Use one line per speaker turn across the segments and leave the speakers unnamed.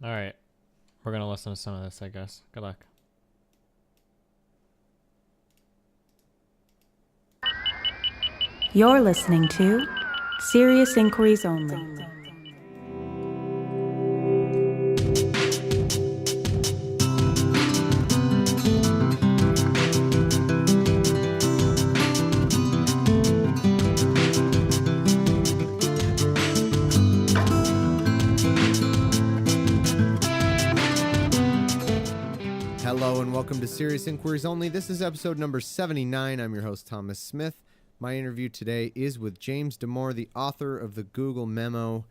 All right. We're going to listen to some of this, I guess. Good luck.
You're listening to Serious Inquiries Only.
Hello and welcome to Serious Inquiries Only. This is episode number 79. I'm your host, Thomas Smith. My interview today is with James Damore, the author of the Google Memo.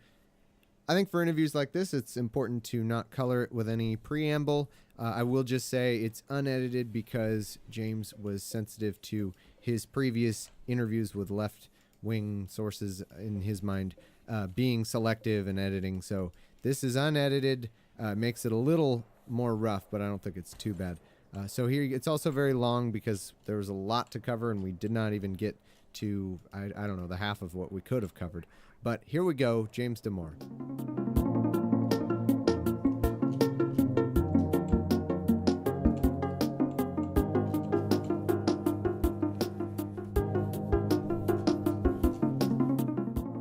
I think for interviews like this, it's important to not color it with any preamble. I will just say it's unedited because James was sensitive to his previous interviews with left-wing sources in his mind being selective and editing. So this is unedited, makes it a little more rough, but I don't think it's too bad. So here, it's also very long because there was a lot to cover and we did not even get to, I don't know, the half of what we could have covered. But here we go, James Damore.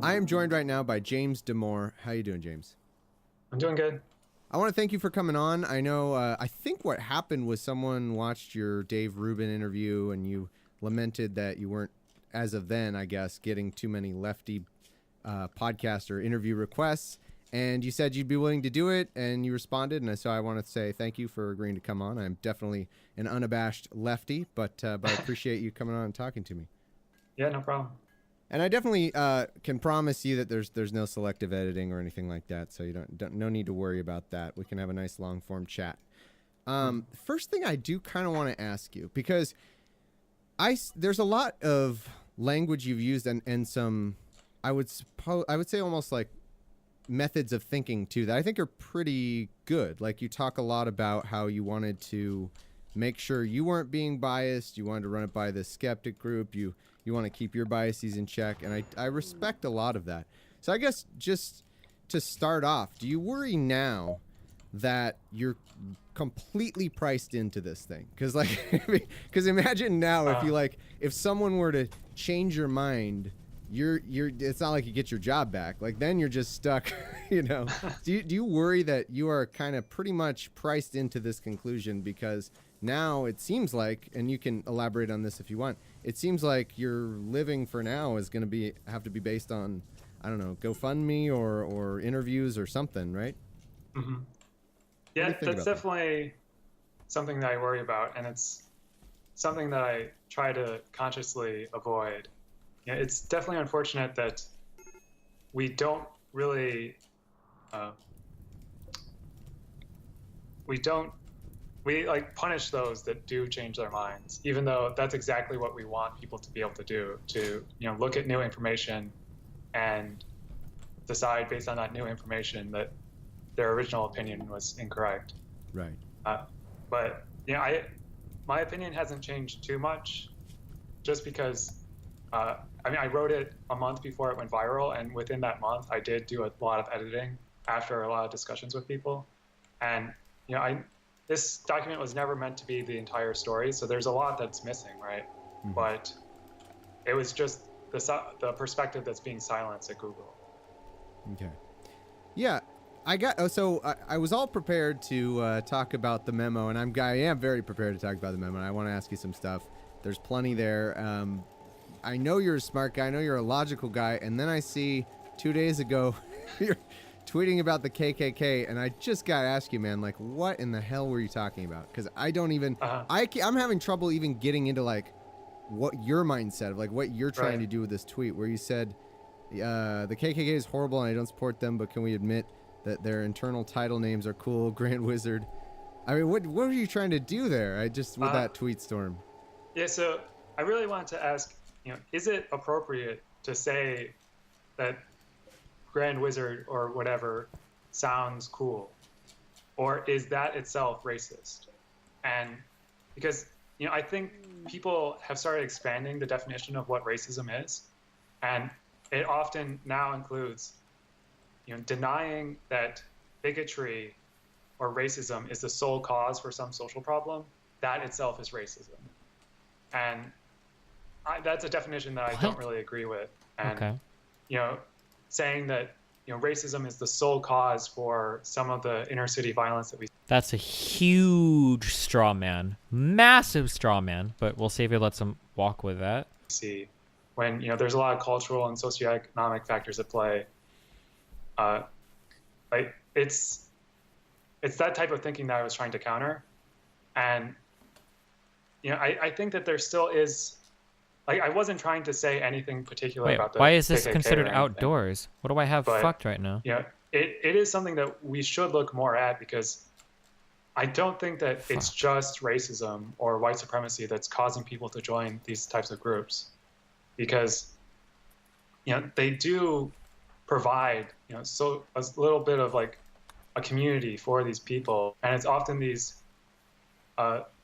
I am joined right now by James Damore. How you doing, James?
I'm doing good.
I want to thank you for coming on. I know, I think what happened was someone watched your Dave Rubin interview and you lamented that you weren't, as of then, I guess, getting too many lefty podcast or interview requests. And you said you'd be willing to do it, and you responded. And so I want to say thank you for agreeing to come on. I'm definitely an unabashed lefty, but I appreciate you coming on and talking to me.
Yeah, no problem.
And I definitely can promise you that there's no selective editing or anything like that, so you no need to worry about that. We can have a nice long form chat. First thing I do kind of want to ask you, because there's a lot of language you've used and some I would say almost like methods of thinking too that I think are pretty good. Like you talk a lot about how you wanted to make sure you weren't being biased. You wanted to run it by the skeptic group. You want to keep your biases in check, and I respect a lot of that. So I guess just to start off, do you worry now that you're completely priced into this thing? Because imagine now if someone were to change your mind, it's not like you get your job back. Like then you're just stuck, you know. Do you worry that you are kind of pretty much priced into this conclusion? Because now it seems like, and you can elaborate on this if you want, it seems like your living for now is going to have to be based on, I don't know, GoFundMe or interviews or something, right?
Mm-hmm. Yeah, that's definitely something that I worry about, and it's something that I try to consciously avoid. You know, it's definitely unfortunate that we don't really, we punish those that do change their minds, even though that's exactly what we want people to be able to do, to, you know, look at new information and decide based on that new information that their original opinion was incorrect.
Right.
But, you know, my opinion hasn't changed too much just because, I wrote it a month before it went viral, and within that month, I did do a lot of editing after a lot of discussions with people. And, you know, this document was never meant to be the entire story, so there's a lot that's missing, right? Mm-hmm. But it was just the perspective that's being silenced at Google.
Okay. Yeah, I was all prepared to talk about the memo, and I am very prepared to talk about the memo, and I want to ask you some stuff. There's plenty there. I know you're a smart guy. I know you're a logical guy, and then I see 2 days ago you're tweeting about the KKK, and I just got to ask you, man, like, what in the hell were you talking about? Because I don't even, I'm having trouble even getting into, like, what your mindset of, like, what you're trying to do with this tweet, where you said, the KKK is horrible and I don't support them, but can we admit that their internal title names are cool, Grand Wizard? I mean, what were you trying to do there? With that tweet storm.
Yeah, so I really wanted to ask, you know, is it appropriate to say that Grand Wizard or whatever sounds cool, or is that itself racist? And because, you know, I think people have started expanding the definition of what racism is, and it often now includes, you know, denying that bigotry or racism is the sole cause for some social problem, that itself is racism. And that's a definition that I don't really agree with. And,
Okay.
Saying that, racism is the sole cause for some of the inner city violence that we
That's a huge straw man. Massive straw man. But we'll see if he lets him walk with that.
see when, there's a lot of cultural and socioeconomic factors at play. Like it's that type of thinking that I was trying to counter. And, I think that there still is, like, I wasn't trying to say anything particular
Wait,
about the
why is this
KKK
considered
or anything.
outdoors? What do I have
But,
fucked right now?
It is something that we should look more at, because I don't think that it's just racism or white supremacy that's causing people to join these types of groups, because they do provide so a little bit of like a community for these people, and it's often these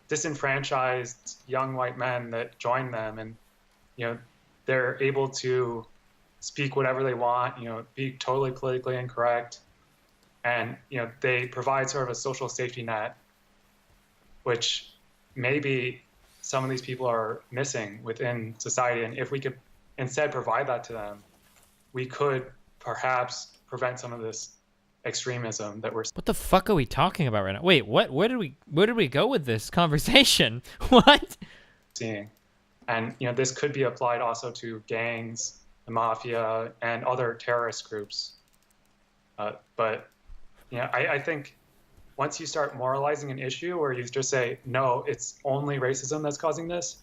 disenfranchised young white men that join them, and they're able to speak whatever they want, be totally politically incorrect, and they provide sort of a social safety net, which maybe some of these people are missing within society. And if we could instead provide that to them, we could perhaps prevent some of this extremism that we're
What the fuck are we talking about right now? Wait, what? Where did we go with this conversation? What?
seeing. And this could be applied also to gangs, the mafia, and other terrorist groups. But I think once you start moralizing an issue where you just say, no, it's only racism that's causing this,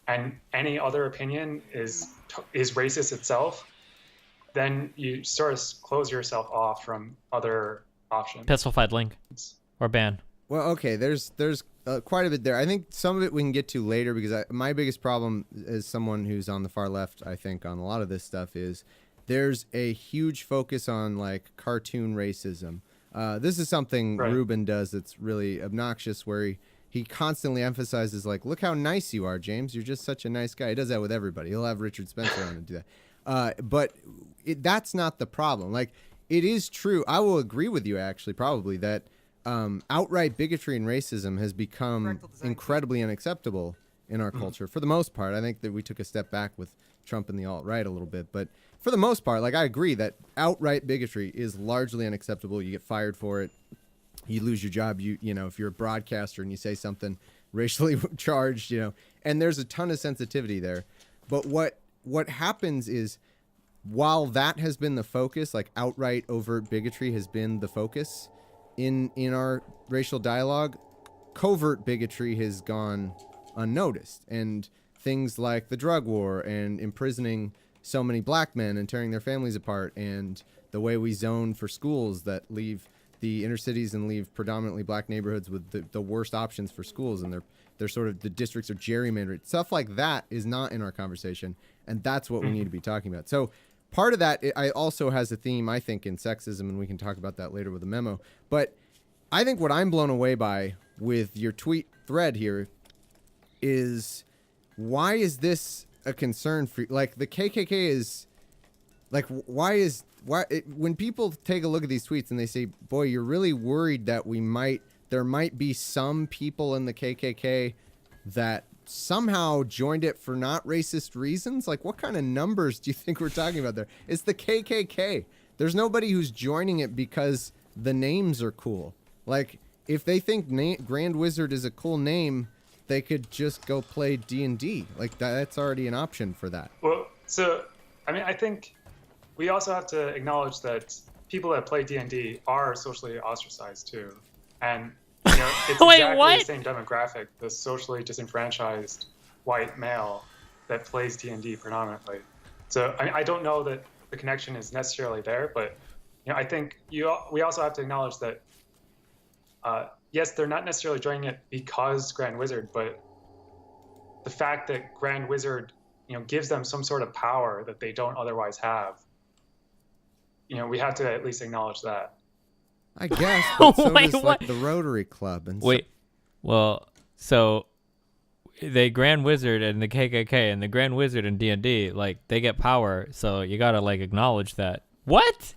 and any other opinion is racist itself, then you sort of close yourself off from other options.
Pistol-fied link or ban.
Well, okay, there's quite a bit there. I think some of it we can get to later, because my biggest problem as someone who's on the far left, I think, on a lot of this stuff is there's a huge focus on like cartoon racism. This is something Ruben does that's really obnoxious, where he constantly emphasizes like, look how nice you are, James. You're just such a nice guy. He does that with everybody. He'll have Richard Spencer on and do that. But that's not the problem. Like, it is true. I will agree with you, actually, probably, that outright bigotry and racism has become incredibly unacceptable in our culture. For the most part, I think that we took a step back with Trump and the alt-right a little bit. But for the most part, like, I agree that outright bigotry is largely unacceptable. You get fired for it. You lose your job. You know, if you're a broadcaster and you say something racially charged, and there's a ton of sensitivity there. But what happens is, while that has been the focus, like outright overt bigotry has been the focus in our racial dialogue, covert bigotry has gone unnoticed. And things like the drug war and imprisoning so many black men and tearing their families apart, and the way we zone for schools that leave the inner cities and leave predominantly black neighborhoods with the worst options for schools, and they're sort of, the districts are gerrymandered. Stuff like that is not in our conversation, and that's what we need to be talking about. So part of that, I also has a theme, I think, in sexism, and we can talk about that later with a memo. But I think what I'm blown away by with your tweet thread here is, why is this a concern for, like, the KKK is, like, when people take a look at these tweets and they say, boy, you're really worried that there might be some people in the KKK that somehow joined it for not racist reasons. Like, what kind of numbers do you think we're talking about there? It's the KKK. There's nobody who's joining it because the names are cool. Like, if they think Grand Wizard is a cool name, they could just go play D&D. Like, that's already an option for that.
Well, so, I mean, I think we also have to acknowledge that people that play D&D are socially ostracized too. And, it's
Wait,
exactly
what?
the same demographic, the socially disenfranchised white male that plays D&D predominantly. So, I mean, I don't know that the connection is necessarily there, but, I think we also have to acknowledge that, yes, they're not necessarily joining it because Grand Wizard, but the fact that Grand Wizard, gives them some sort of power that they don't otherwise have, we have to at least acknowledge that.
I guess, but so
Wait,
does,
what?
like, the Rotary Club. And
Wait, well, so the Grand Wizard and the KKK and the Grand Wizard and D&D, like, they get power, so you gotta, like, acknowledge that. What?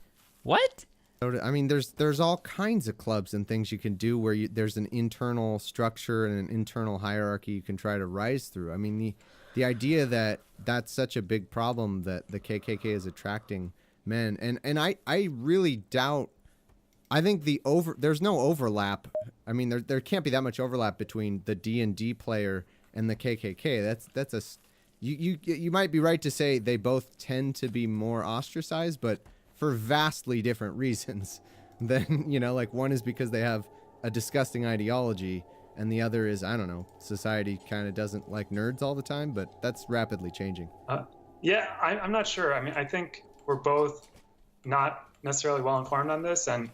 I mean, there's all kinds of clubs and things you can do where there's an internal structure and an internal hierarchy you can try to rise through. I mean, the idea that that's such a big problem that the KKK is attracting men, and I really doubt. I think there's no overlap. I mean, there can't be that much overlap between the D&D player and the KKK. You might be right to say they both tend to be more ostracized, but for vastly different reasons. Then, like one is because they have a disgusting ideology, and the other is, I don't know, society kind of doesn't like nerds all the time, but that's rapidly changing.
Yeah, I'm not sure. I mean, I think we're both not necessarily well informed on this, and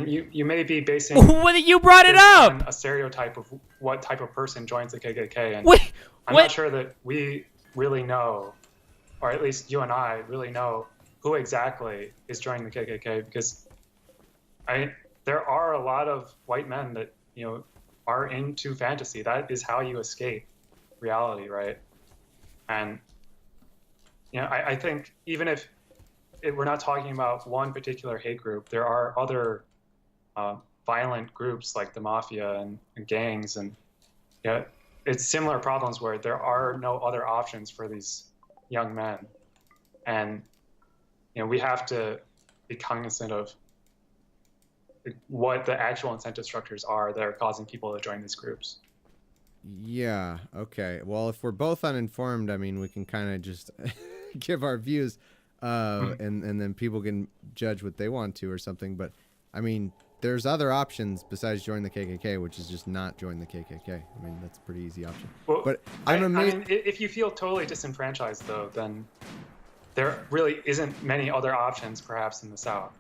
you may be basing
What you brought it up
on a stereotype of what type of person joins the KKK, and
Wait,
I'm
what?
not sure that we really know, or at least you and I really know who exactly is joining the KKK, because there are a lot of white men that are into fantasy. That is how you escape reality, right? And I think even if we're not talking about one particular hate group, there are other violent groups like the mafia and gangs, and it's similar problems where there are no other options for these young men, and we have to be cognizant of what the actual incentive structures are that are causing people to join these groups.
Yeah, okay. Well, if we're both uninformed, I mean, we can kind of just give our views, and then people can judge what they want to or something. But, I mean, there's other options besides join the KKK, which is just not join the KKK. I mean, that's a pretty easy option.
Well,
but
I mean, if you feel totally disenfranchised, though, then there really isn't many other options, perhaps, in the South.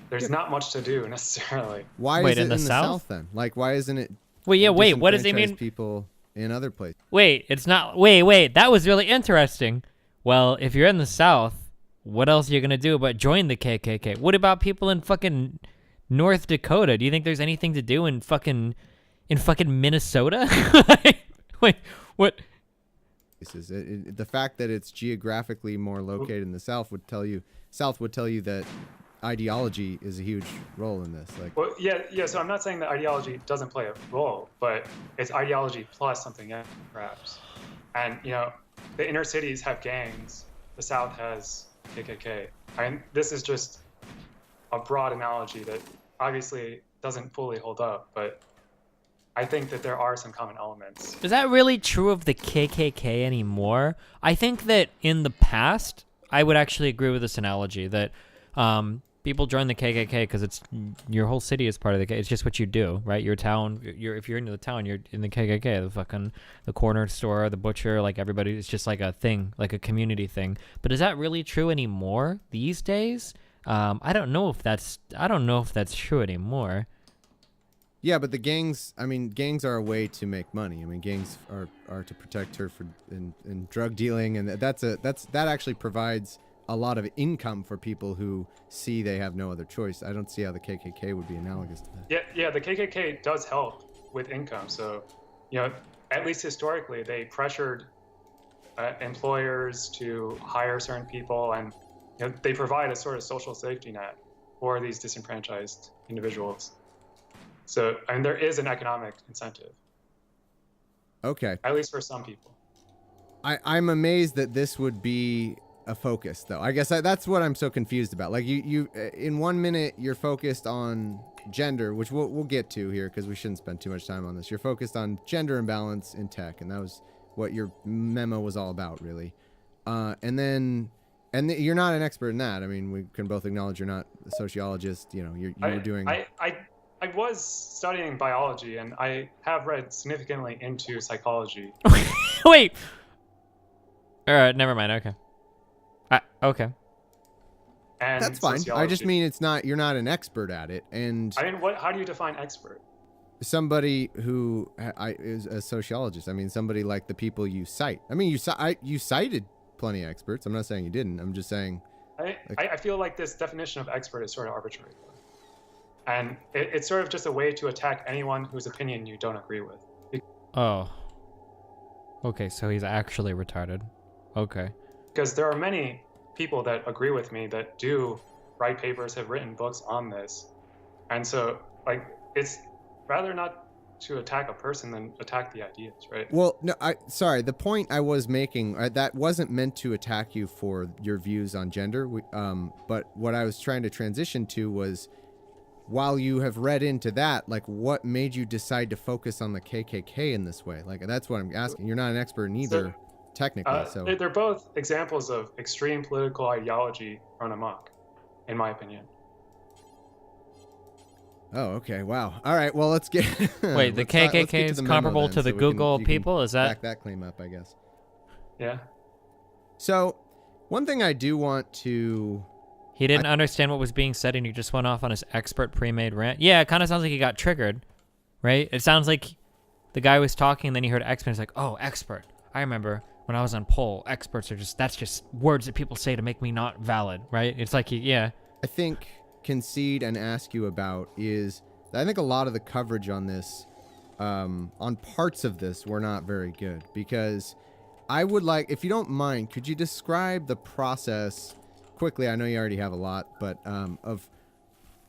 There's not much to do necessarily.
Why
Wait,
is it
in the South?
then? Like, why isn't it?
Wait, yeah, wait, what does he mean?
People in other places.
Wait, it's not. Wait, that was really interesting. Well, if you're in the South, what else are you gonna do but join the KKK? What about people in fucking North Dakota? Do you think there's anything to do in fucking Minnesota? Wait, what?
The fact that it's geographically more located in the South would tell you that ideology is a huge role in this. Like,
well, yeah. So I'm not saying that ideology doesn't play a role, but it's ideology plus something else, perhaps. And the inner cities have gangs. The South has KKK. I mean, this is just a broad analogy that obviously doesn't fully hold up, but I think that there are some common elements.
Is that really true of the KKK anymore? I think that in the past, I would actually agree with this analogy that people join the KKK because it's your whole city is part of the KKK. It's just what you do, right? Your town, if you're into the town, you're in the KKK. The corner store, the butcher, like everybody, it's just like a thing, like a community thing. But is that really true anymore these days? I don't know if that's true anymore.
yeah, but the gangs. I mean, gangs are a way to make money. I mean, gangs are to protect her in drug dealing, and that actually provides a lot of income for people who see they have no other choice. I don't see how the KKK would be analogous to that.
Yeah, the KKK does help with income. So, at least historically, they pressured employers to hire certain people, and they provide a sort of social safety net for these disenfranchised individuals. So, I mean, there is an economic incentive.
Okay.
At least for some people.
I'm amazed that this would be a focus, though. I guess that's what I'm so confused about. Like you in 1 minute you're focused on gender, which we'll get to here because we shouldn't spend too much time on this. You're focused on gender imbalance in tech, and that was what your memo was all about, really. And you're not an expert in that. I mean, we can both acknowledge you're not a sociologist. You were doing.
I was studying biology, and I have read significantly into psychology.
Wait. All right, never mind. Okay. Okay.
And
that's fine.
sociology.
I just mean you're not an expert at it, and
I mean, how do you define expert?
Somebody who is a sociologist. I mean, somebody like the people you cite. I mean, you cited plenty of experts. I'm not saying you didn't. I'm just saying.
I feel like this definition of expert is sort of arbitrary, and it's sort of just a way to attack anyone whose opinion you don't agree with.
Oh. Okay, so he's actually retarded. Okay.
Because there are many people that agree with me that do write papers, have written books on this. And so, like, it's rather not to attack a person than attack the ideas, right?
Well, no, sorry. The point I was making, that wasn't meant to attack you for your views on gender. But what I was trying to transition to was, while you have read into that, like, what made you decide to focus on the KKK in this way? Like, that's what I'm asking. You're not an expert in either, technically. So
they're both examples of extreme political ideology run amok, in my opinion.
Oh, okay. Wow. All right. Well, let's get.
Wait, the KKK is comparable to the Google people? Is that?
Back that claim up, I guess.
Yeah.
So, one thing I do want to.
He didn't understand what was being said, and he just went off on his expert pre-made rant. Yeah, it kind of sounds like he got triggered, right? It sounds like the guy was talking, and then he heard expert. He's like, "Oh, expert! I remember when I was on poll. Experts are that's just words that people say to make me not valid, right?" It's like, yeah.
I think concede and ask you about is I think a lot of the coverage on this, on parts of this, were not very good, because I would like, if you don't mind, could you describe the process quickly? I know you already have a lot, but of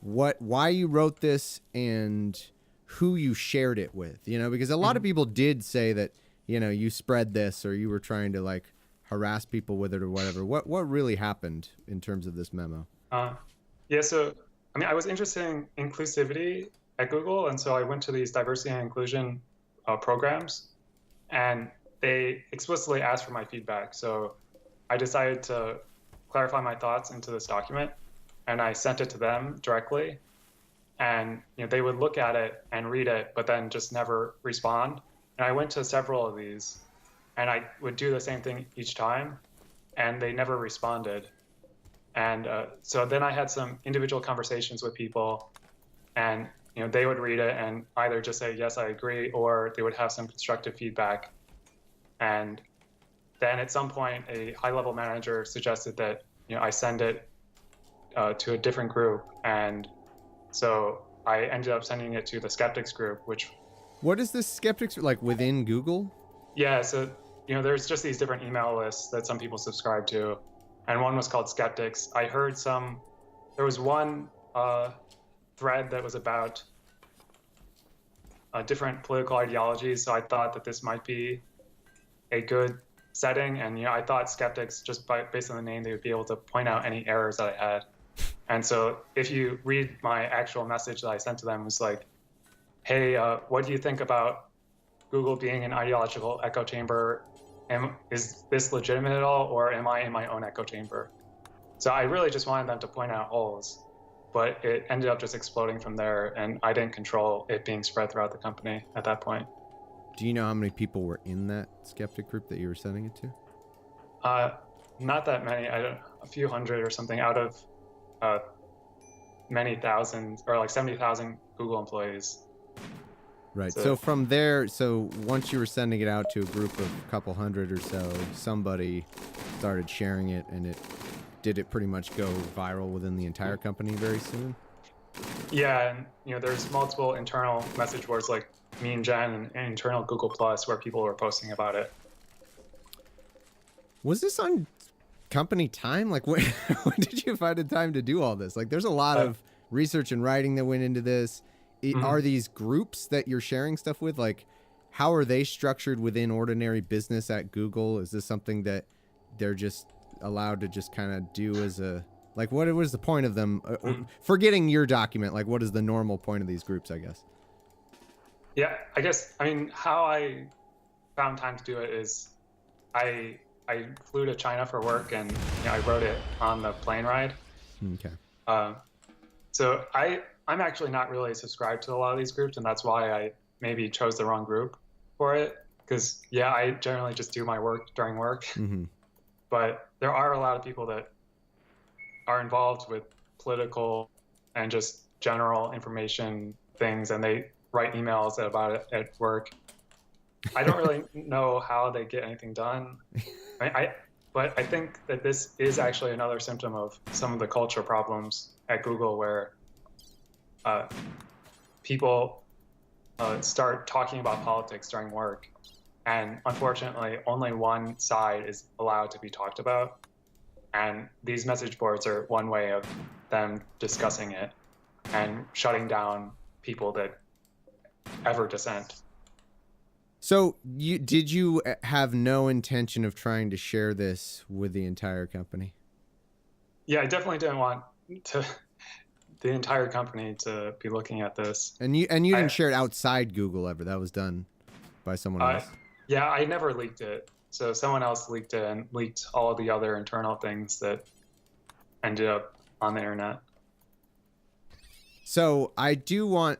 why you wrote this and who you shared it with, because a lot of people did say that, you spread this or you were trying to like harass people with it or whatever. What really happened in terms of this memo?
Yeah, so I mean, I was interested in inclusivity at Google, and so I went to these diversity and inclusion programs, and they explicitly asked for my feedback. So I decided to clarify my thoughts into this document, and I sent it to them directly, and they would look at it and read it, but then just never respond. And I went to several of these, and I would do the same thing each time, and they never responded. And so then I had some individual conversations with people, and they would read it and either just say, yes, I agree, or they would have some constructive feedback. And then at some point, a high-level manager suggested that I send it to a different group. And so I ended up sending it to the skeptics group, which...
What is this skeptics, like within Google?
Yeah, so there's just these different email lists that some people subscribe to. And one was called Skeptics. I heard there was one thread that was about different political ideologies. So I thought that this might be a good setting. And, I thought Skeptics, just based on the name, they would be able to point out any errors that I had. And so if you read my actual message that I sent to them, it was like, hey, what do you think about Google being an ideological echo chamber? Is this legitimate at all, or am I in my own echo chamber? So I really just wanted them to point out holes, but it ended up just exploding from there, and I didn't control it being spread throughout the company at that point.
Do you know how many people were in that skeptic group that you were sending it to?
Not that many. A few hundred or something out of many thousands, or like 70,000 Google employees.
Right. So from there, once you were sending it out to a group of a couple hundred or so, somebody started sharing it, and did it pretty much go viral within the entire company very soon?
Yeah, and there's multiple internal message boards like Mean Gen and internal Google Plus where people were posting about it.
Was this on company time? Like, when did you find the time to do all this? Like, there's a lot of research and writing that went into this. Are these groups that you're sharing stuff with, like, how are they structured within ordinary business at Google? Is this something that they're just allowed to just kind of do as a, like, what was the point of them? Forgetting your document, like, what is the normal point of these groups, I guess?
Yeah, I mean, how I found time to do it is I flew to China for work, and I wrote it on the plane ride.
Okay.
So I'm actually not really subscribed to a lot of these groups, and that's why I maybe chose the wrong group for it. Because, yeah, I generally just do my work during work. Mm-hmm. But there are a lot of people that are involved with political and just general information things, and they write emails about it at work. I don't really know how they get anything done. But I think that this is actually another symptom of some of the culture problems at Google, where people start talking about politics during work, and unfortunately only one side is allowed to be talked about, and these message boards are one way of them discussing it and shutting down people that ever dissent.
So did you have no intention of trying to share this with the entire company?
Yeah, I definitely didn't want the entire company to be looking at this.
And you didn't share it outside Google ever. That was done by someone else.
Yeah, I never leaked it. So someone else leaked it and leaked all of the other internal things that ended up on the internet.
So I do want.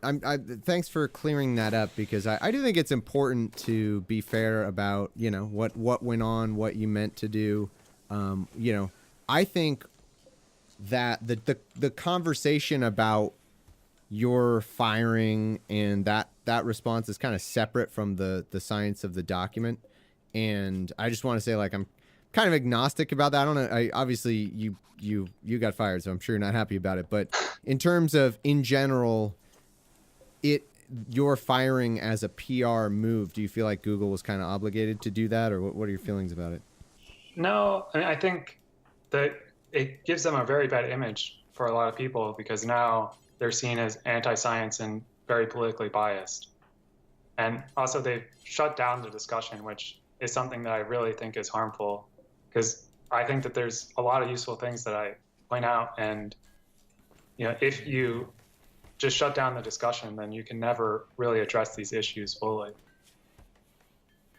Thanks for clearing that up, because I do think it's important to be fair about what went on, what you meant to do. I think that the conversation about your firing and that response is kind of separate from the science of the document. And I just want to say, like, I'm kind of agnostic about that. I don't know. Obviously you got fired, so I'm sure you're not happy about it. But in terms of, in general, your firing as a PR move, do you feel like Google was kind of obligated to do that, or what are your feelings about it?
No, I mean, I think that it gives them a very bad image for a lot of people, because now they're seen as anti-science and very politically biased. And also they've shut down the discussion, which is something that I really think is harmful, because I think that there's a lot of useful things that I point out. And, if you just shut down the discussion, then you can never really address these issues fully.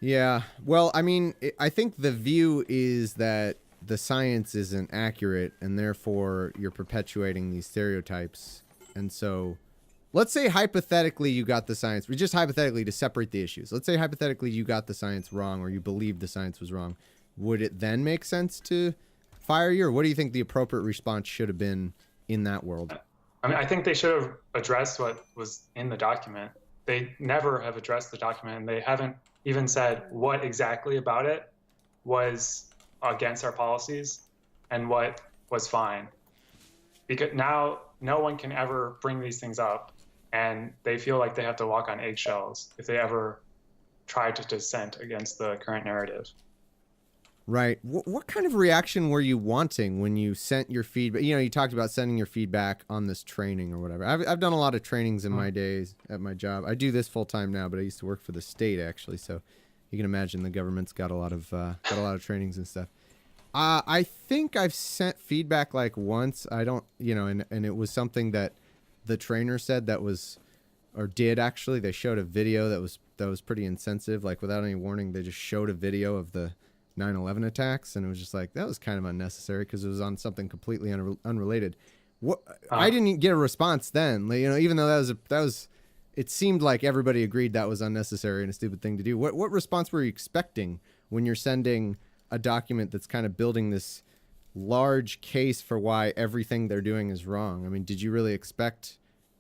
Yeah. Well, I mean, I think the view is that the science isn't accurate, and therefore you're perpetuating these stereotypes. And so let's say hypothetically you got the science, just hypothetically, to separate the issues. Let's say hypothetically you got the science wrong, or you believed the science was wrong. Would it then make sense to fire you, or what do you think the appropriate response should have been in that world?
I mean, I think they should have addressed what was in the document. They never have addressed the document, and they haven't even said what exactly about it was against our policies and what was fine. Because now no one can ever bring these things up, and they feel like they have to walk on eggshells if they ever try to dissent against the current narrative.
Right. What kind of reaction were you wanting when you sent your feedback? You talked about sending your feedback on this training or whatever. I've done a lot of trainings in my days at my job. I do this full time now, but I used to work for the state, actually. So you can imagine the government's got a lot of trainings and stuff. I think I've sent feedback like once. I don't, and it was something that the trainer said that was, or did actually. They showed a video that was pretty insensitive. Like, without any warning, they just showed a video of the 9/11 attacks, and it was just like, that was kind of unnecessary because it was on something completely unrelated. I didn't get a response then, even though that was it seemed like everybody agreed that was unnecessary and a stupid thing to do. What response were you expecting when you're sending a document that's kind of building this large case for why everything they're doing is wrong? I mean, did you really expect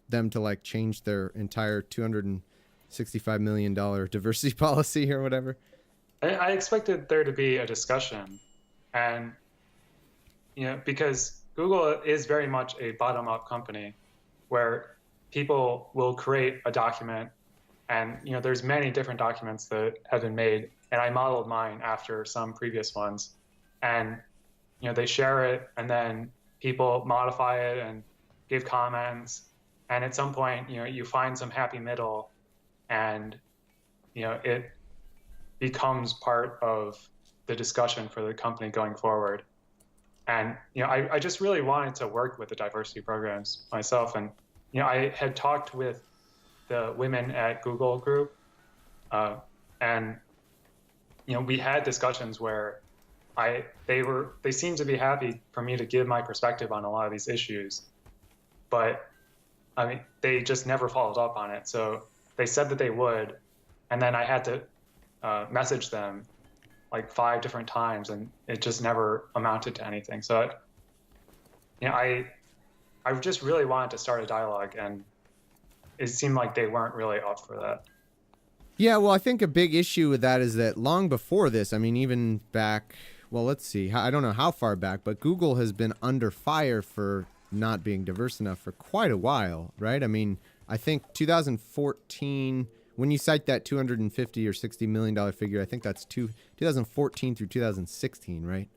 them to change their entire $265 million diversity policy or whatever?
I expected there to be a discussion, and because Google is very much a bottom-up company where people will create a document, and there's many different documents that have been made, and I modeled mine after some previous ones, and they share it, and then people modify it and give comments, and at some point you find some happy middle, and it becomes part of the discussion for the company going forward. And I just really wanted to work with the diversity programs myself, and I had talked with the women at Google group, and we had discussions where they seemed to be happy for me to give my perspective on a lot of these issues, but I mean, they just never followed up on it. So they said that they would, and then I had to message them like 5 different times, and it just never amounted to anything. So I just really wanted to start a dialogue, and it seemed like they weren't really up for that.
Yeah, well, I think a big issue with that is that long before this, I mean, even back, well, let's see, I don't know how far back, but Google has been under fire for not being diverse enough for quite a while, right? I mean, I think 2014, when you cite that $250 or $60 million figure, I think that's 2014 through 2016, right?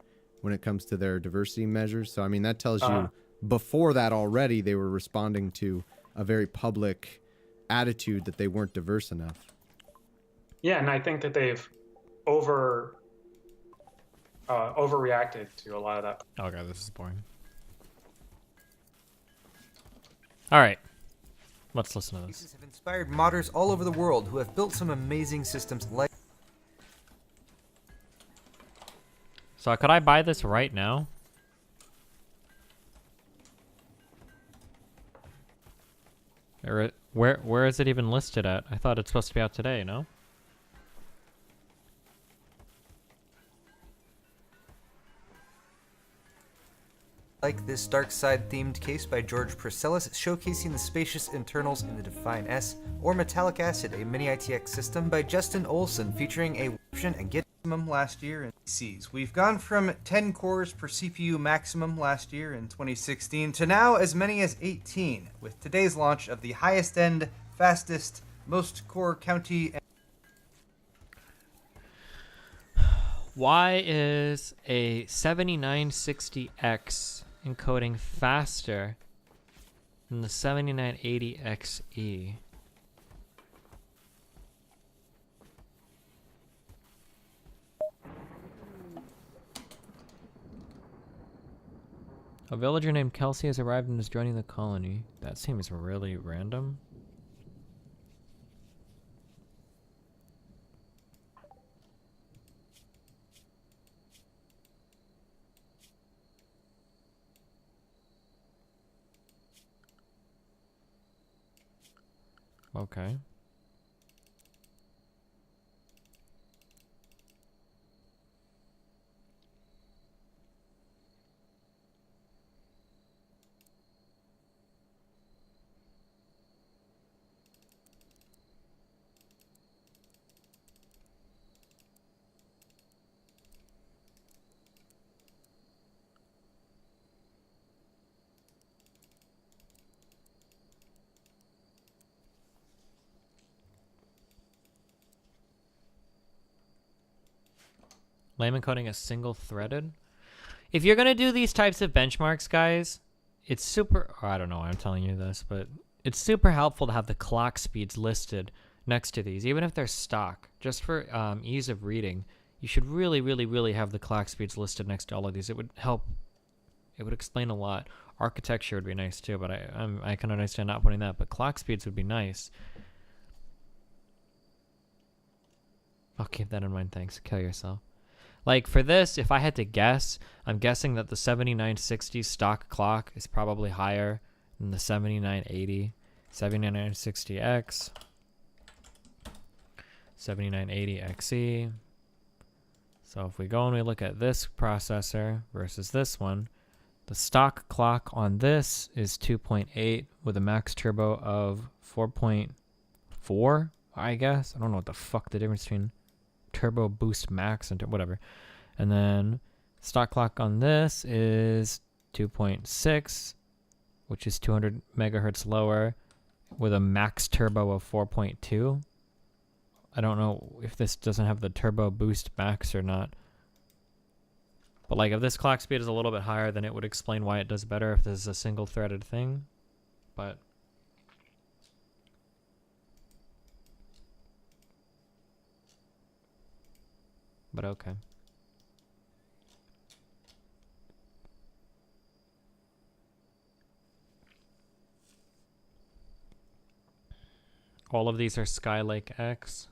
When it comes to their diversity measures. So, I mean, that tells you before that already they were responding to a very public attitude that they weren't diverse enough.
Yeah, and I think that they've overreacted to a lot of that.
Oh god, this is boring. All right, let's listen to this.
Have inspired modders all over the world who have built some amazing systems like.
So could I buy this right now? Or where is it even listed at? I thought it's supposed to be out today, no?
Like this dark side themed case by George Purcellus, showcasing the spacious internals in the Define S, or Metallic Acid, a mini ITX system by Justin Olson, featuring a option and get maximum last year in PCs. We've gone from 10 cores per CPU maximum last year in 2016 to now as many as 18, with today's launch of the highest end, fastest, most core county.
Why is a 7960X encoding faster than the 7980XE? A villager named Kelsey has arrived and is joining the colony. That seems really random. Okay. Layman coding is single threaded. If you're gonna do these types of benchmarks, guys, it's super, I don't know why I'm telling you this, but it's super helpful to have the clock speeds listed next to these, even if they're stock, just for ease of reading. You should really have the clock speeds listed next to all of these. It would help, it would explain a lot. Architecture would be nice too, but I can understand not putting that, but clock speeds would be nice. I'll keep that in mind, thanks. Kill yourself. Like for this, if I had to guess, I'm guessing that the 7960 stock clock is probably higher than the 7980. 7960X, 7980XE. So if we go and we look at this processor versus this one, the stock clock on this is 2.8 with a max turbo of 4.4, I guess. I don't know what the fuck the difference between turbo boost max and whatever. And then stock clock on this is 2.6, which is 200 megahertz lower with a max turbo of 4.2. I don't know if this doesn't have the turbo boost max or not. But like if this clock speed is a little bit higher, then it would explain why it does better if this is a single threaded thing. But okay. All of these are Skylake X.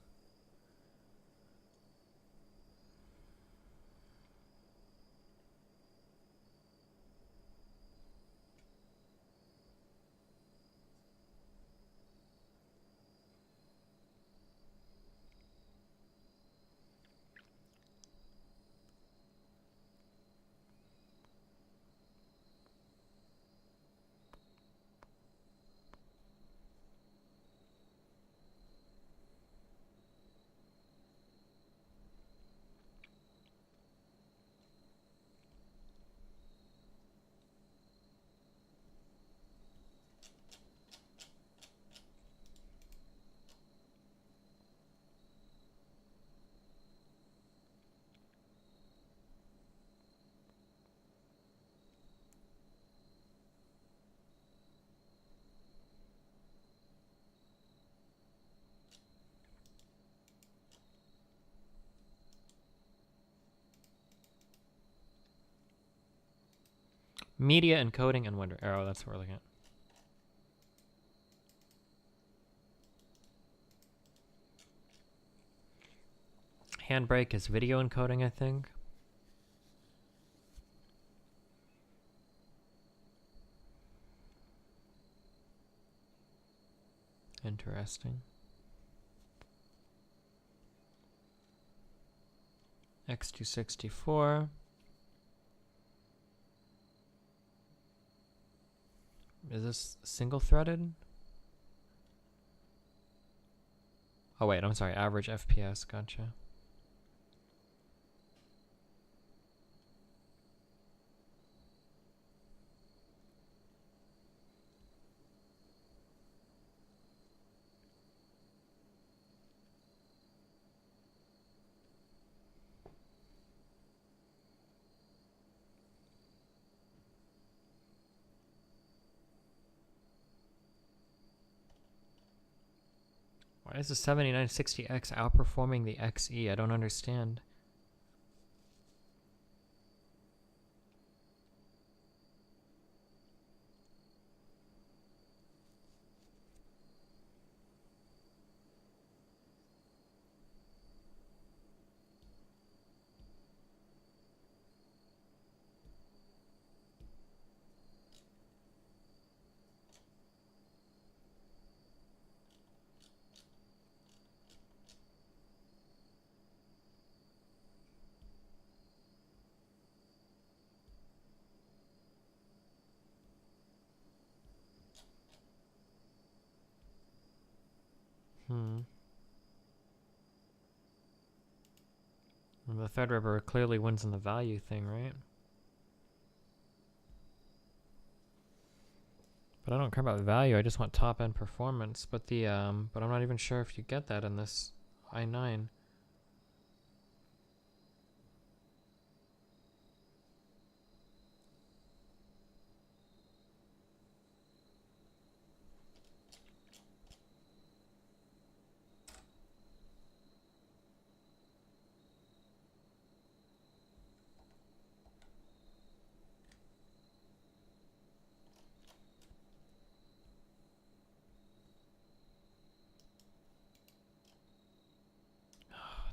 Media encoding and window arrow. That's what we're looking at. Handbrake is video encoding, I think. Interesting. X264. Is this single threaded? Oh wait, I'm sorry, average FPS, gotcha. Why is the 7960X outperforming the XE? I don't understand. Well, the Threadripper clearly wins in the value thing, right? But I don't care about value. I just want top-end performance. But the but I'm not even sure if you get that in this i9.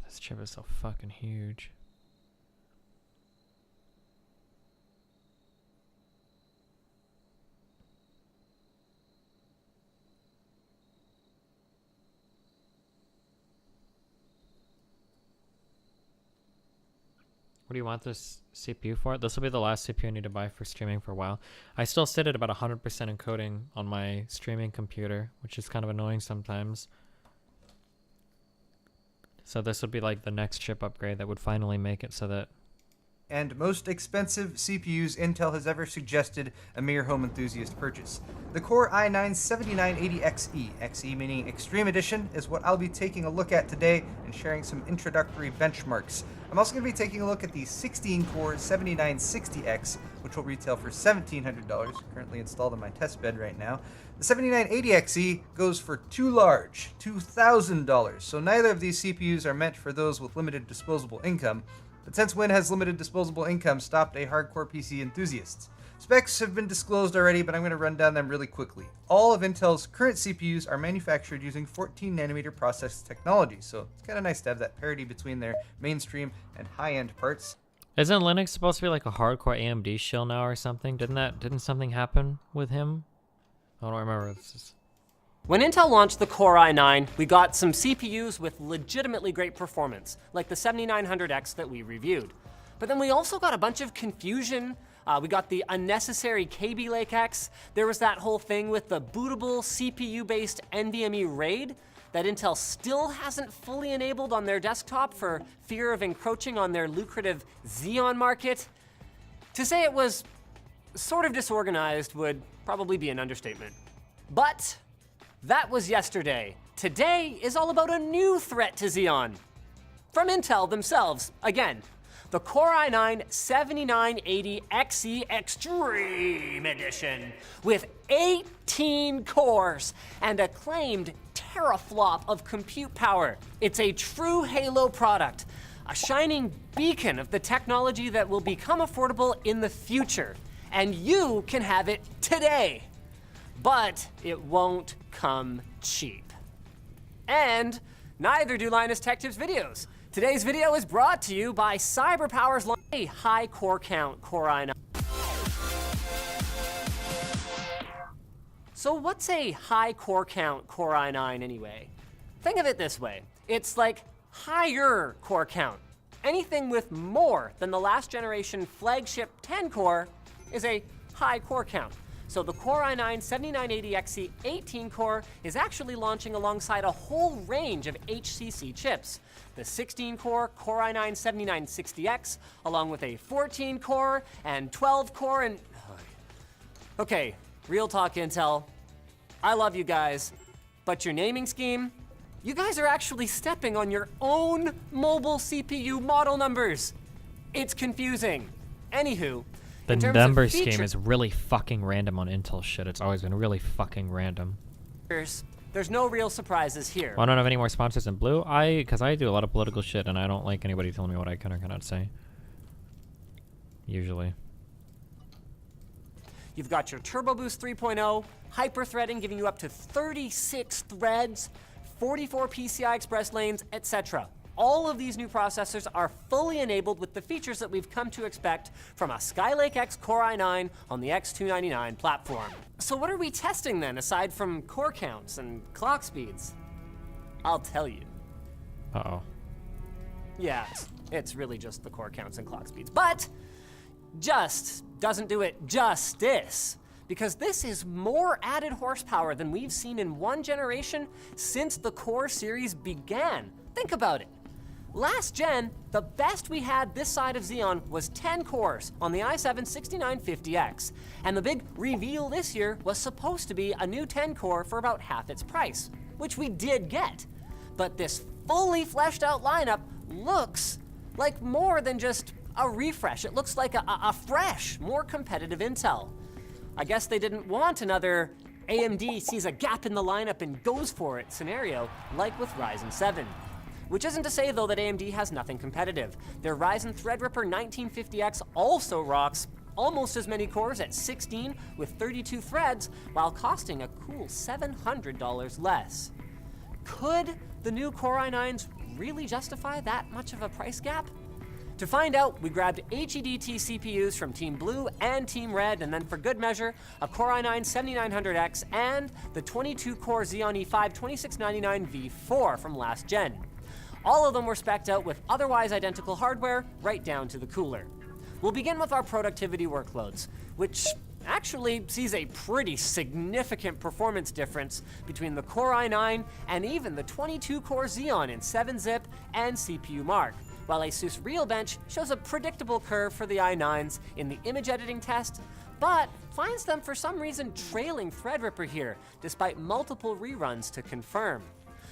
This chip is so fucking huge. What do you want this CPU for? This will be the last CPU I need to buy for streaming for a while. I still sit at about 100% encoding on my streaming computer, which is kind of annoying sometimes. So this would be like the next chip upgrade that would finally make it so that...
And most expensive CPUs Intel has ever suggested a mere home enthusiast purchase. The Core i9-7980XE, XE meaning Extreme Edition, is what I'll be taking a look at today and sharing some introductory benchmarks. I'm also going to be taking a look at the 16-core 7960X, which will retail for $1,700, currently installed on my test bed right now. The 7980XE goes for too large, $2,000, so neither of these CPUs are meant for those with limited disposable income. But since Win has limited disposable income, stopped a hardcore PC enthusiasts. Specs have been disclosed already, but I'm going to run down them really quickly. All of Intel's current CPUs are manufactured using 14nm process technology, so it's kind of nice to have that parity between their mainstream and high-end parts.
Isn't Linux supposed to be like a hardcore AMD shill now or something? Didn't something happen with him? I don't remember.
When Intel launched the Core i9, we got some CPUs with legitimately great performance, like the 7900X that we reviewed. But then we also got a bunch of confusion. We got the unnecessary Kaby Lake X. There was that whole thing with the bootable CPU-based NVMe RAID that Intel still hasn't fully enabled on their desktop for fear of encroaching on their lucrative Xeon market. To say it was sort of disorganized would probably be an understatement. But that was yesterday. Today is all about a new threat to Xeon. From Intel themselves, again, the Core i9-7980XE Extreme Edition with 18 cores and a claimed teraflop of compute power. It's a true Halo product, a shining beacon of the technology that will become affordable in the future. and you can have it today. But it won't come cheap. And neither do Linus Tech Tips videos. Today's video is brought to you by CyberPower's a high core count Core i9. So what's a high core count Core i9 anyway? Think of it this way. It's like higher core count. Anything with more than the last generation flagship 10 core is a high core count. So the Core i9 7980XE 18 core is actually launching alongside a whole range of HCC chips. The 16 core Core i9 7960X, along with a 14 core and 12 core and... Okay, real talk Intel. I love you guys, but your naming scheme, you guys are actually stepping on your own mobile CPU model numbers. It's confusing. Anywho,
The number scheme is really fucking random on Intel shit. It's always been really fucking random.
There's no real surprises here.
Well, I don't have any more sponsors in blue. Because I do a lot of political shit and I don't like anybody telling me what I can or cannot say. Usually.
You've got your Turbo Boost 3.0, hyper-threading giving you up to 36 threads, 44 PCI Express lanes, etc. All of these new processors are fully enabled with the features that we've come to expect from a Skylake X Core i9 on the X299 platform. So what are we testing then, aside from core counts and clock speeds? I'll tell you.
Uh-oh.
Yeah, it's really just the core counts and clock speeds. But just doesn't do it justice, because this is more added horsepower than we've seen in one generation since the Core series began. Think about it. Last gen, the best we had this side of Xeon was 10 cores on the i7-6950X, and the big reveal this year was supposed to be a new 10 core for about half its price, which we did get. But this fully fleshed out lineup looks like more than just a refresh. It looks like a fresh, more competitive Intel. I guess they didn't want another AMD sees a gap in the lineup and goes for it scenario like with Ryzen 7. Which isn't to say, though, that AMD has nothing competitive. Their Ryzen Threadripper 1950X also rocks almost as many cores at 16 with 32 threads, while costing a cool $700 less. Could the new Core i9s really justify that much of a price gap? To find out, we grabbed HEDT CPUs from Team Blue and Team Red, and then for good measure, a Core i9 7900X and the 22-core Xeon E5 2699 V4 from last gen. All of them were spec'd out with otherwise identical hardware, right down to the cooler. We'll begin with our productivity workloads, which actually sees a pretty significant performance difference between the Core i9 and even the 22-core Xeon in 7-zip and CPU Mark, while ASUS Realbench shows a predictable curve for the i9s in the image editing test, but finds them for some reason trailing Threadripper here, despite multiple reruns to confirm.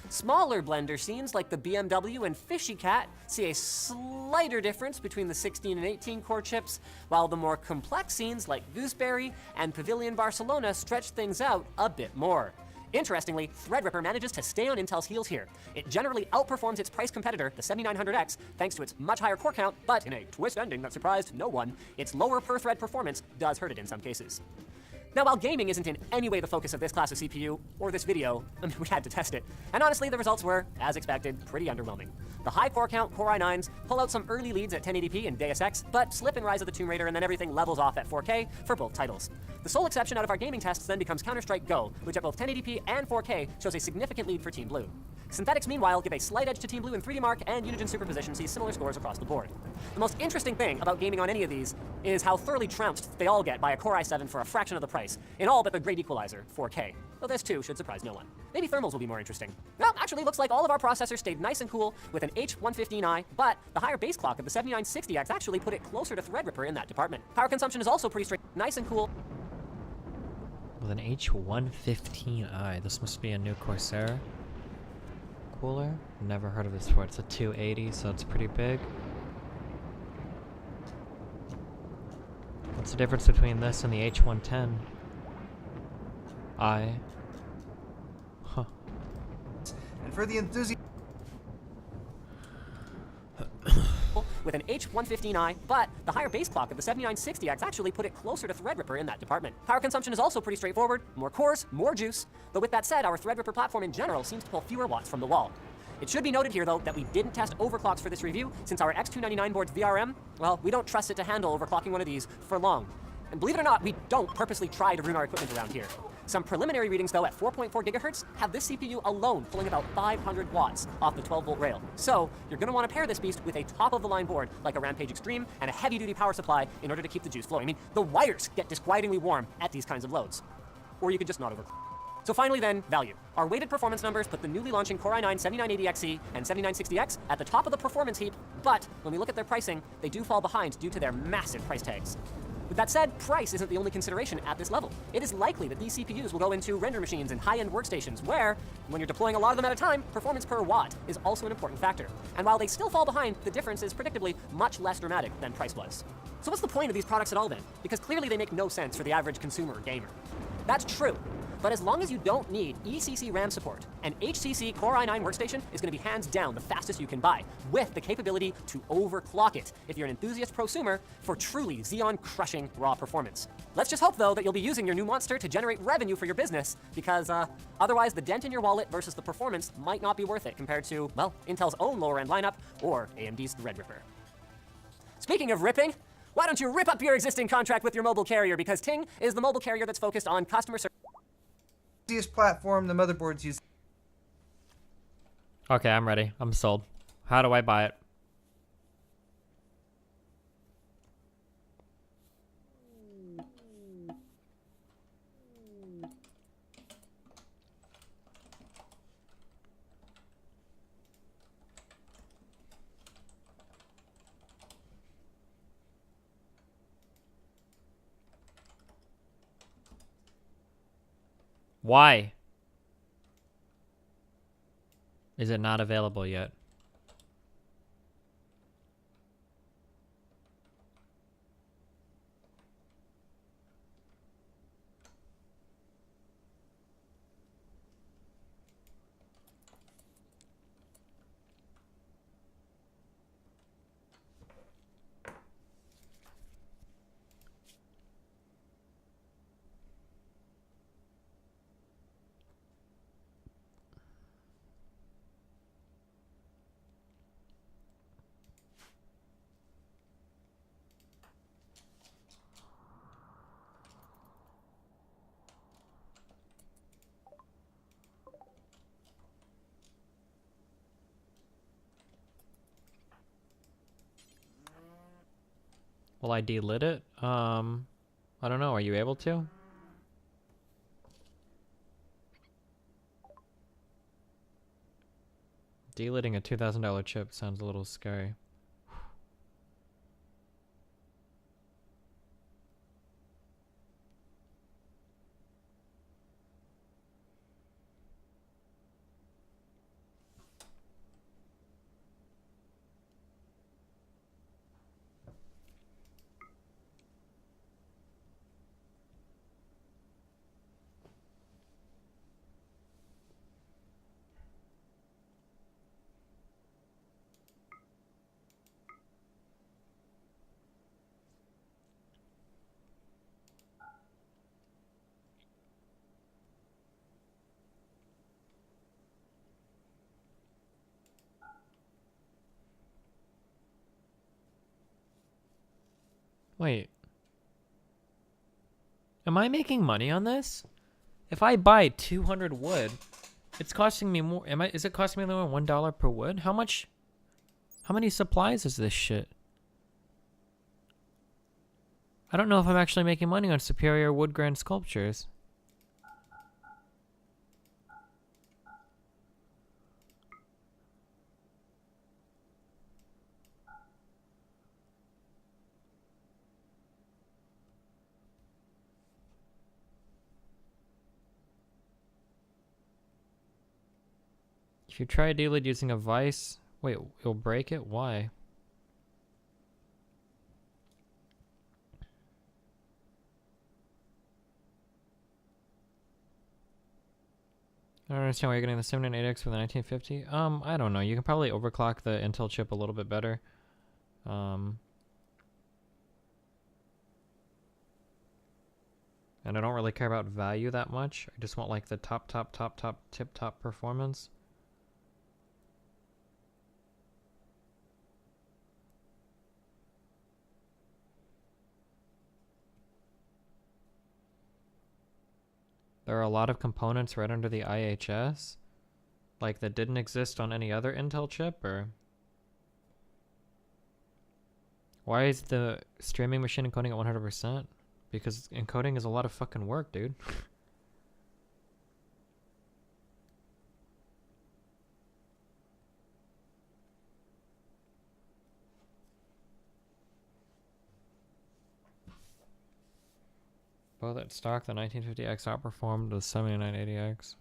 Smaller blender scenes like the BMW and Fishy Cat see a slighter difference between the 16 and 18 core chips, while the more complex scenes like Gooseberry and Pavilion Barcelona stretch things out a bit more. Interestingly, Threadripper manages to stay on Intel's heels here. It generally outperforms its price competitor, the 7900X, thanks to its much higher core count, but in a twist ending that surprised no one, its lower per-thread performance does hurt it in some cases. Now, while gaming isn't in any way the focus of this class of CPU, or this video, we had to test it. And honestly, the results were, as expected, pretty underwhelming. The high core count Core i9s pull out some early leads at 1080p and Deus Ex, but slip in Rise of the Tomb Raider and then everything levels off at 4K for both titles. The sole exception out of our gaming tests then becomes Counter-Strike Go, which at both 1080p and 4K shows a significant lead for Team Blue. Synthetics, meanwhile, give a slight edge to Team Blue in 3D Mark, and Unigine Superposition sees similar scores across the board. The most interesting thing about gaming on any of these is how thoroughly trounced they all get by a Core i7 for a fraction of the price, in all but the great equalizer, 4K. Though this too should surprise no one. Maybe thermals will be more interesting. Well, actually looks like all of our processors stayed nice and cool with an H115i, but the higher base clock of the 7960X actually put it closer to Threadripper in that department. Power consumption is also pretty straight, nice and cool.
With an H115i, this must be a new Corsair cooler. Never heard of this before. It's a 280, so it's pretty big. What's the difference between this and the H110i? Huh.
And for the enthusiast,
with an H115i, but the higher base clock of the 7960X actually put it closer to Threadripper in that department. Power consumption is also pretty straightforward. More cores, more juice. Though with that said, our Threadripper platform in general seems to pull fewer watts from the wall. It should be noted here, though, that we didn't test overclocks for this review, since our X299 board's VRM, well, we don't trust it to handle overclocking one of these for long. And believe it or not, we don't purposely try to ruin our equipment around here. Some preliminary readings, though, at 4.4 gigahertz have this CPU alone pulling about 500 watts off the 12-volt rail. So you're going to want to pair this beast with a top-of-the-line board like a Rampage Extreme and a heavy-duty power supply in order to keep the juice flowing. I mean, the wires get disquietingly warm at these kinds of loads. Or you could just not overclock. So finally then, value. Our weighted performance numbers put the newly launching Core i9 7980XE and 7960X at the top of the performance heap, but when we look at their pricing, they do fall behind due to their massive price tags. With that said, price isn't the only consideration at this level. It is likely that these CPUs will go into render machines and high-end workstations where, when you're deploying a lot of them at a time, performance per watt is also an important factor. And while they still fall behind, the difference is predictably much less dramatic than price was. So what's the point of these products at all then? Because clearly they make no sense for the average consumer or gamer. That's true. But as long as you don't need ECC RAM support, an HCC Core i9 workstation is going to be hands down the fastest you can buy, with the capability to overclock it if you're an enthusiast prosumer for truly Xeon-crushing raw performance. Let's just hope, though, that you'll be using your new monster to generate revenue for your business, because otherwise the dent in your wallet versus the performance might not be worth it compared to, well, Intel's own lower-end lineup or AMD's Threadripper. Speaking of ripping, why don't you rip up your existing contract with your mobile carrier, because Ting is the mobile carrier that's focused on customer service.
Easiest platform the motherboards use.
Okay, I'm ready. I'm sold. How do I buy it? Why is it not available yet? Will I delit it? I don't know. Are you able to? Deliting a $2,000 chip sounds a little scary. Wait. Am I making money on this? If I buy 200 wood, it's costing me more. Is it costing me more than $1 per wood? How many supplies is this shit? I don't know if I'm actually making money on superior wood grain sculptures. If you try a deload using a vice, wait, it'll break it? Why? I don't understand why you're getting the 7980X for the 1950. I don't know. You can probably overclock the Intel chip a little bit better. And I don't really care about value that much. I just want like the top tip-top performance. There are a lot of components right under the IHS, like that didn't exist on any other Intel chip, or why is the streaming machine encoding at 100%? Because encoding is a lot of fucking work, dude. Both at stock, the 1950X outperformed the 7980X.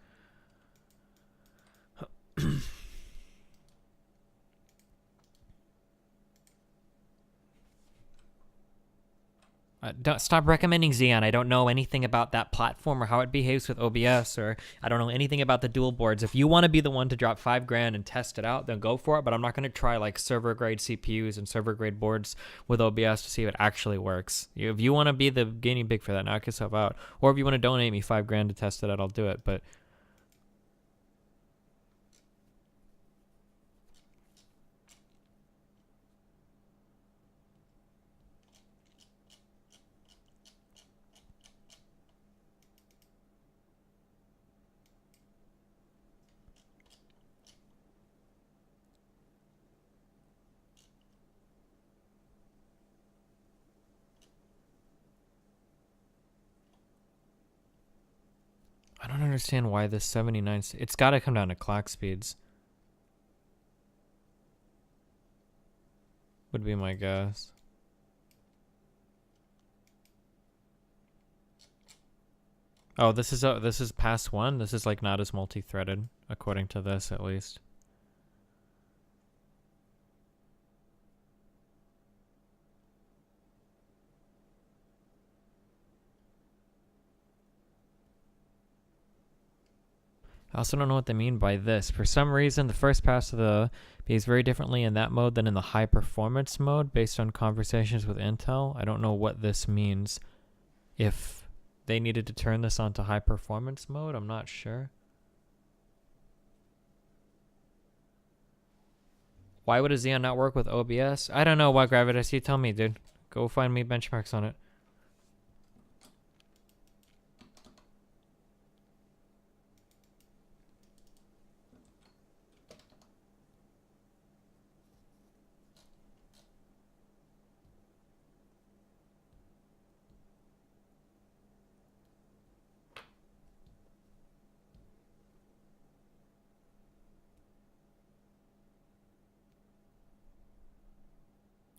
Don't stop recommending Xeon. I don't know anything about that platform or how it behaves with OBS, or I don't know anything about the dual boards. If you want to be the one to drop $5,000 and test it out, then go for it. But I'm not going to try like server grade CPUs and server grade boards with OBS to see if it actually works. If you want to be the guinea pig for that, knock yourself out. Or if you want to donate me $5,000 to test it out, I'll do it. But I don't understand why this 79... It's got to come down to clock speeds. Would be my guess. Oh, this is past 1. This is like not as multi-threaded, according to this at least. I also don't know what they mean by this. For some reason, the first pass of the behaves very differently in that mode than in the high performance mode based on conversations with Intel. I don't know what this means. If they needed to turn this onto high performance mode, I'm not sure. Why would a Xeon not work with OBS? I don't know what, Gravitas. You tell me, dude. Go find me benchmarks on it.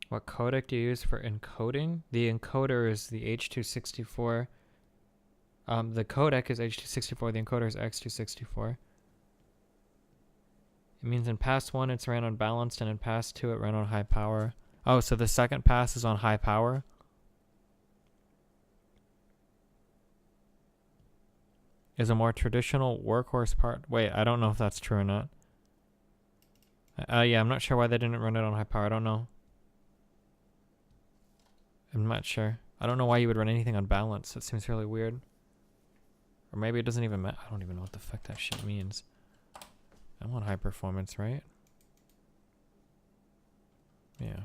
What codec do you use for encoding? The encoder is the H.264. The codec is H.264. The encoder is X.264. It means in pass 1 it's ran on balanced, and in pass 2 it ran on high power. Oh, so the second pass is on high power? Is a more traditional workhorse part. Wait, I don't know if that's true or not. Yeah, I'm not sure why they didn't run it on high power. I don't know. I'm not sure. I don't know why you would run anything on balance. That seems really weird. Or maybe it doesn't even matter. I don't even know what the fuck that shit means. I want high performance, right? Yeah.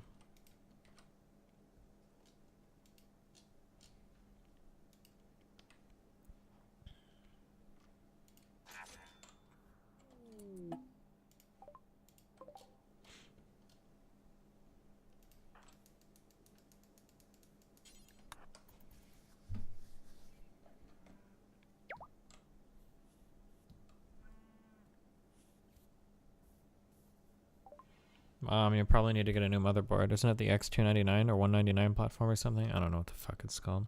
You probably need to get a new motherboard. Isn't it the X299 or 199 platform or something? I don't know what the fuck it's called.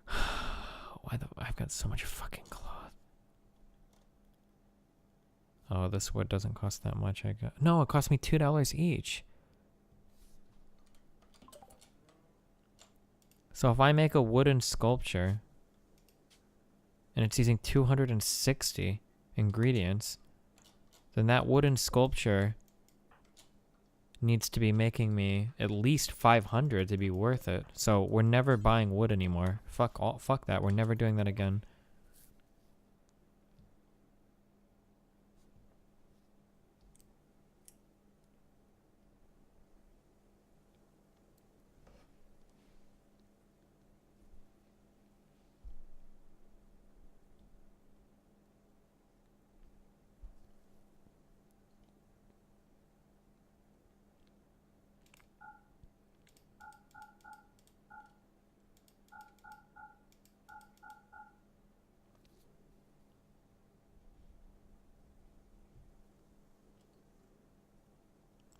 I've got so much fucking cloth. Oh, this wood doesn't cost that much. No, it cost me $2 each. So if I make a wooden sculpture and it's using 260 ingredients, then that wooden sculpture needs to be making me at least 500 to be worth it. So we're never buying wood anymore. Fuck that. We're never doing that again.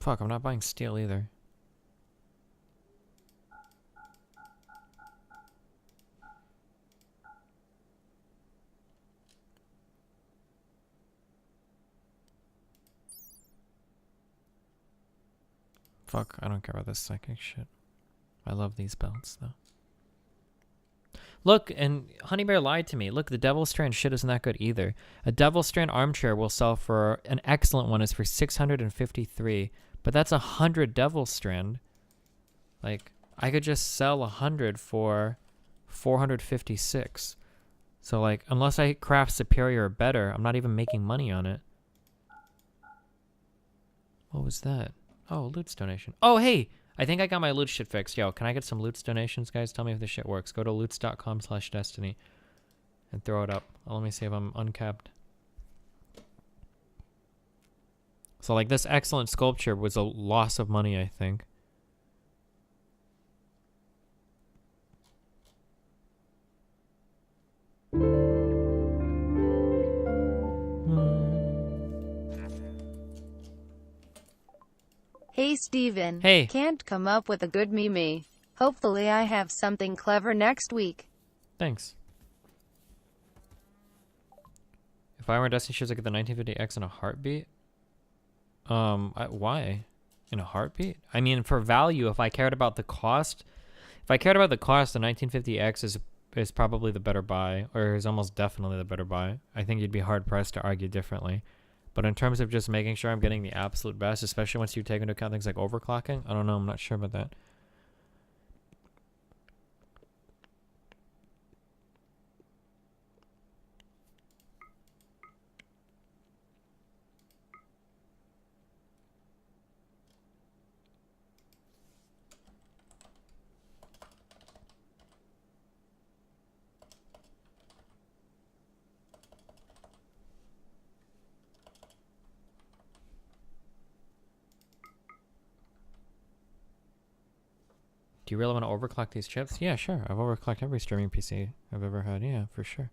Fuck, I'm not buying steel either. Fuck, I don't care about this psychic shit. I love these belts, though. Look, and Honey Bear lied to me. Look, the Devil Strand shit isn't that good either. A Devil Strand armchair will sell for, an excellent one is for 653, but that's 100 Devil Strand. Like, I could just sell 100 for 456. So, like, unless I craft superior or better, I'm not even making money on it. What was that? Oh, Loot's donation. Oh, hey! I think I got my loot shit fixed. Yo, can I get some Loot's donations, guys? Tell me if this shit works. Go to loots.com/destiny and throw it up. Let me see if I'm uncapped. So, like, this excellent sculpture was a loss of money, I think.
Hey Steven.
Hey.
Can't come up with a good meme. Hopefully I have something clever next week.
Thanks. If I were Destiny shows, I get the 1950X in a heartbeat. Why? In a heartbeat? I mean, for value, if I cared about the cost, the 1950X is probably the better buy, or is almost definitely the better buy. I think you'd be hard pressed to argue differently. But in terms of just making sure I'm getting the absolute best, especially once you take into account things like overclocking, I don't know, I'm not sure about that. Do you really want to overclock these chips? Yeah, sure. I've overclocked every streaming PC I've ever had. Yeah, for sure.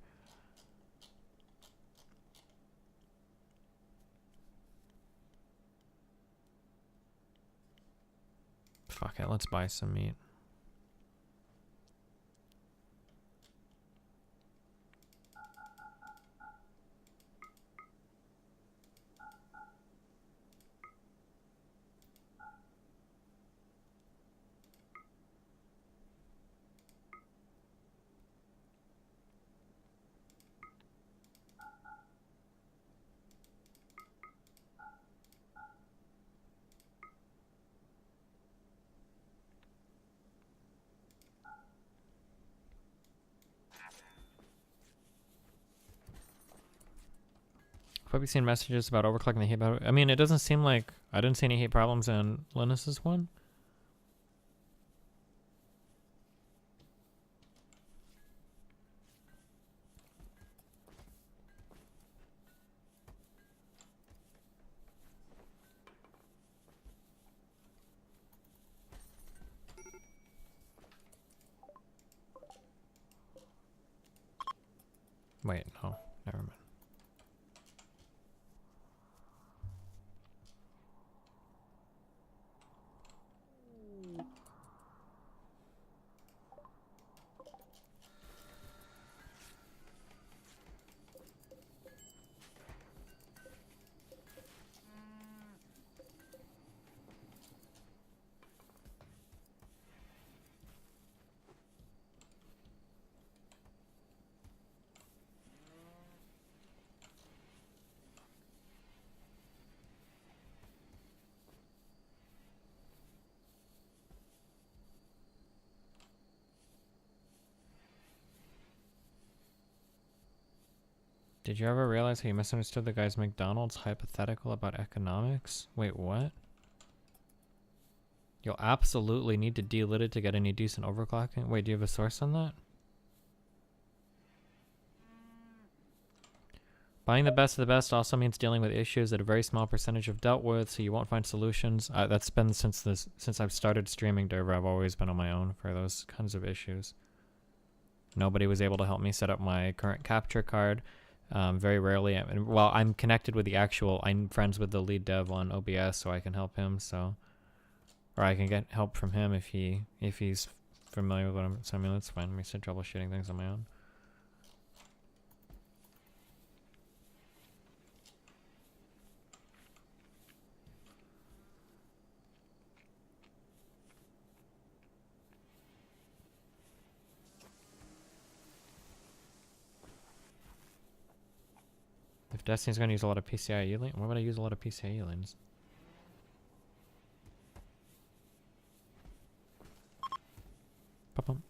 Fuck it, let's buy some meat. Have you seen messages about overclocking the heat? I mean, it doesn't seem like I didn't see any heat problems in Linus's one. Wait, no, never mind. Did you ever realize how you misunderstood the guy's McDonald's hypothetical about economics? Wait, what? You'll absolutely need to delit it to get any decent overclocking. Wait, do you have a source on that? Buying the best of the best also means dealing with issues that a very small percentage have dealt with, so you won't find solutions. That's been since I've started streaming Derver. I've always been on my own for those kinds of issues. Nobody was able to help me set up my current capture card. Very rarely. Well, I'm connected with I'm friends with the lead dev on OBS, so I can help him. So, or I can get help from him if he's familiar with what I'm. So I mean, that's fine. We start troubleshooting things on my own. If Destiny's going to use a lot of PCIe lanes, why would I use a lot of PCIe lanes? Pop-pum.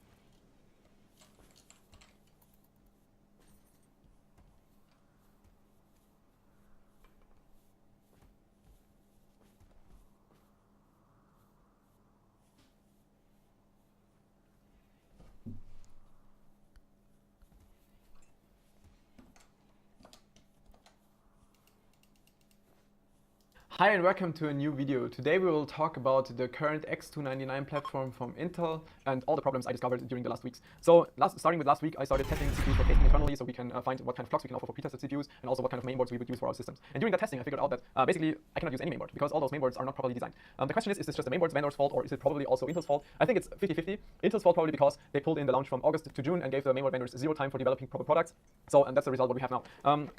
Hi and welcome to a new video. Today we will talk about the current X299 platform from Intel and all the problems I discovered during the last weeks. So starting with last week, I started testing CPUs for casing internally so we can find what kind of clocks we can offer for pre-tested CPUs and also what kind of mainboards we would use for our systems. And during that testing, I figured out that basically I cannot use any mainboard because all those mainboards are not properly designed. The question is this just the mainboard's vendor's fault or is it probably also Intel's fault? I think it's 50-50. Intel's fault probably because they pulled in the launch from August to June and gave the mainboard vendors zero time for developing proper products. So and that's the result what we have now.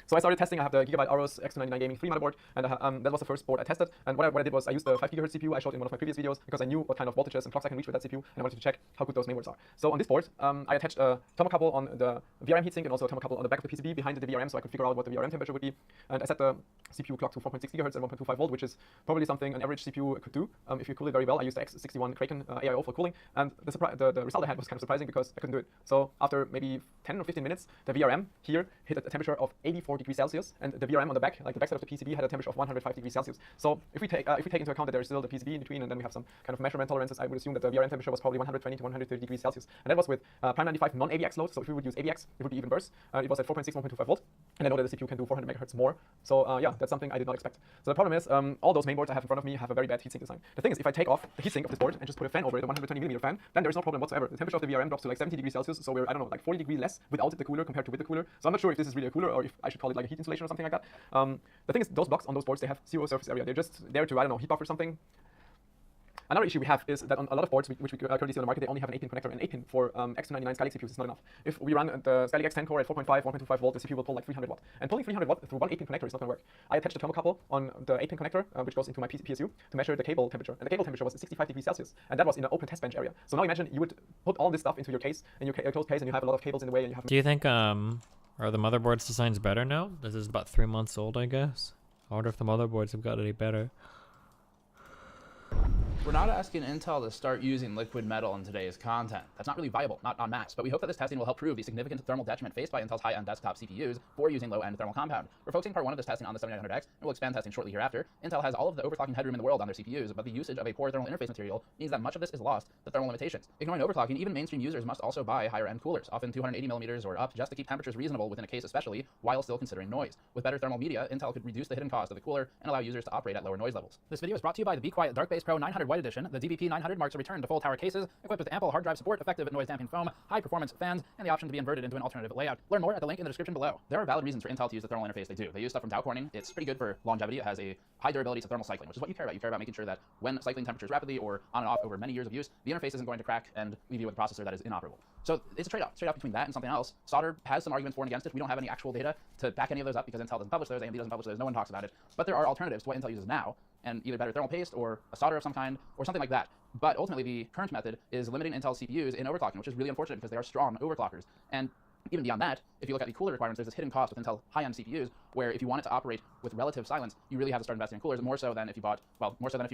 So I started testing. I have the Gigabyte Aorus X299 Gaming 3 motherboard and that was the first board I tested. And what I did was I used the 5 GHz CPU I showed in one of my previous videos because I knew what kind of voltages and clocks I can reach with that CPU and I wanted to check how good those mainboards are. So on this board, I attached a thermocouple on the VRM heatsink and also a thermocouple on the back of the PCB behind the VRM so I could figure out what the VRM temperature would be. And I set the CPU clock to 4.6 GHz and 1.25 volt, which is probably something an average CPU could do if you cool it very well. I used the X61 Kraken AIO for cooling, and the result I had was kind of surprising because I couldn't do it. So after maybe 10 or 15 minutes, the VRM here hit a temperature of 84 degrees Celsius, and the VRM on the back, like the backside of the PCB, had a temperature of 105 degrees Celsius. So if we take into account that there is still the PCB in between, and then we have some kind of measurement tolerances, I would assume that the VRM temperature was probably 120 to 130 degrees Celsius, and that was with Prime 95 non-AVX load. So if we would use AVX, it would be even worse. It was at 4.6, 1.25 volt, and I know that the CPU can do 400 megahertz more. So yeah, that's something I did not expect. So the problem is, all those mainboards I have in front of me have a very bad heatsink design. The thing is, if I take off the heatsink of this board and just put a fan over it, a 120mm fan, then there's no problem whatsoever. The temperature of the VRM drops to like 70 degrees Celsius, so we're, I don't know, like 40 degrees less without the cooler compared to with the cooler. So I'm not sure if this is really a cooler or if I should call it like a heat insulation or something like that. The thing is, those blocks on those boards, they have zero surface area. They're just there to, I don't know, heat buff or something. Another issue we have is that on a lot of boards which we currently see on the market, they only have an 8-pin connector, and 8-pin for X299 Skylake CPUs is not enough. If we run the Skylake X10 core at 4.5, 1.25 volt, the CPU will pull like 300 watt. And pulling 300 watt through one 8-pin connector is not going to work. I attached a thermocouple on the 8-pin connector, which goes into my PSU, to measure the cable temperature. And the cable temperature was 65 degrees Celsius, and that was in an open test bench area. So now imagine you would put all this stuff into your case, in your closed case, and you have a lot of cables in the way, and you have...
Do you think are the motherboard's designs better now? This is about 3 months old, I guess. I wonder if the motherboards have got any better.
We're not asking Intel to start using liquid metal in today's content. That's not really viable, not en masse, but we hope that this testing will help prove the significant thermal detriment faced by Intel's high-end desktop CPUs for using low-end thermal compound. We're focusing part 1 of this testing on the 7900X, and we'll expand testing shortly hereafter. Intel has all of the overclocking headroom in the world on their CPUs, but the usage of a poor thermal interface material means that much of this is lost to thermal limitations. Ignoring overclocking, even mainstream users must also buy higher-end coolers, often 280mm or up, just to keep temperatures reasonable within a case especially, while still considering noise. With better thermal media, Intel could reduce the hidden cost of the cooler and allow users to operate at lower noise levels. This video is brought to you by the Be Quiet Dark Base Pro 900 White Edition. The DBP 900 marks a return to full tower cases, equipped with ample hard drive support, effective noise damping foam, high performance fans, and the option to be inverted into an alternative layout. Learn more at the link in the description below. There are valid reasons for Intel to use the thermal interface they do. They use stuff from Dow Corning. It's pretty good for longevity. It has a high durability to thermal cycling, which is what you care about. You care about making sure that when cycling temperatures rapidly or on and off over many years of use, the interface isn't going to crack and leave you with a processor that is inoperable. So it's a trade-off between that and something else. Solder has some arguments for and against it. We don't have any actual data to back any of those up because Intel doesn't publish those, AMD doesn't publish those, no one talks about it. But there are alternatives to what Intel uses now, and either better thermal paste or a solder of some kind or something like that. But ultimately, the current method is limiting Intel CPUs in overclocking, which is really unfortunate because they are strong overclockers. And even beyond that, if you look at the cooler requirements, there's this hidden cost with Intel high-end CPUs, where if you want it to operate with relative silence, you really have to start investing in coolers, more so than if you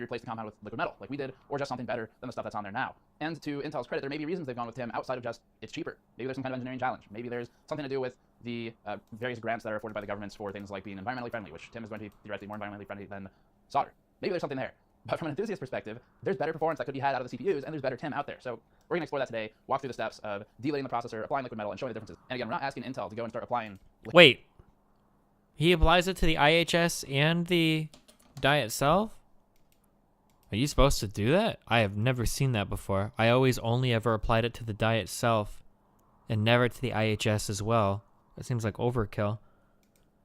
replaced the compound with liquid metal, like we did, or just something better than the stuff that's on there now. And to Intel's credit, there may be reasons they've gone with TIM outside of just it's cheaper. Maybe there's some kind of engineering challenge. Maybe there's something to do with the various grants that are afforded by the governments for things like being environmentally friendly, which Tim is going to be theoretically more environmentally friendly than solder. Maybe there's something there. But from an enthusiast perspective, there's better performance that could be had out of the CPUs, and there's better TIM out there. So we're going to explore that today, walk through the steps of delating the processor, applying liquid metal, and showing the differences. And again, we're not asking Intel to go and start applying...
Wait. He applies it to the IHS and the die itself? Are you supposed to do that? I have never seen that before. I always only ever applied it to the die itself and never to the IHS as well. That seems like overkill.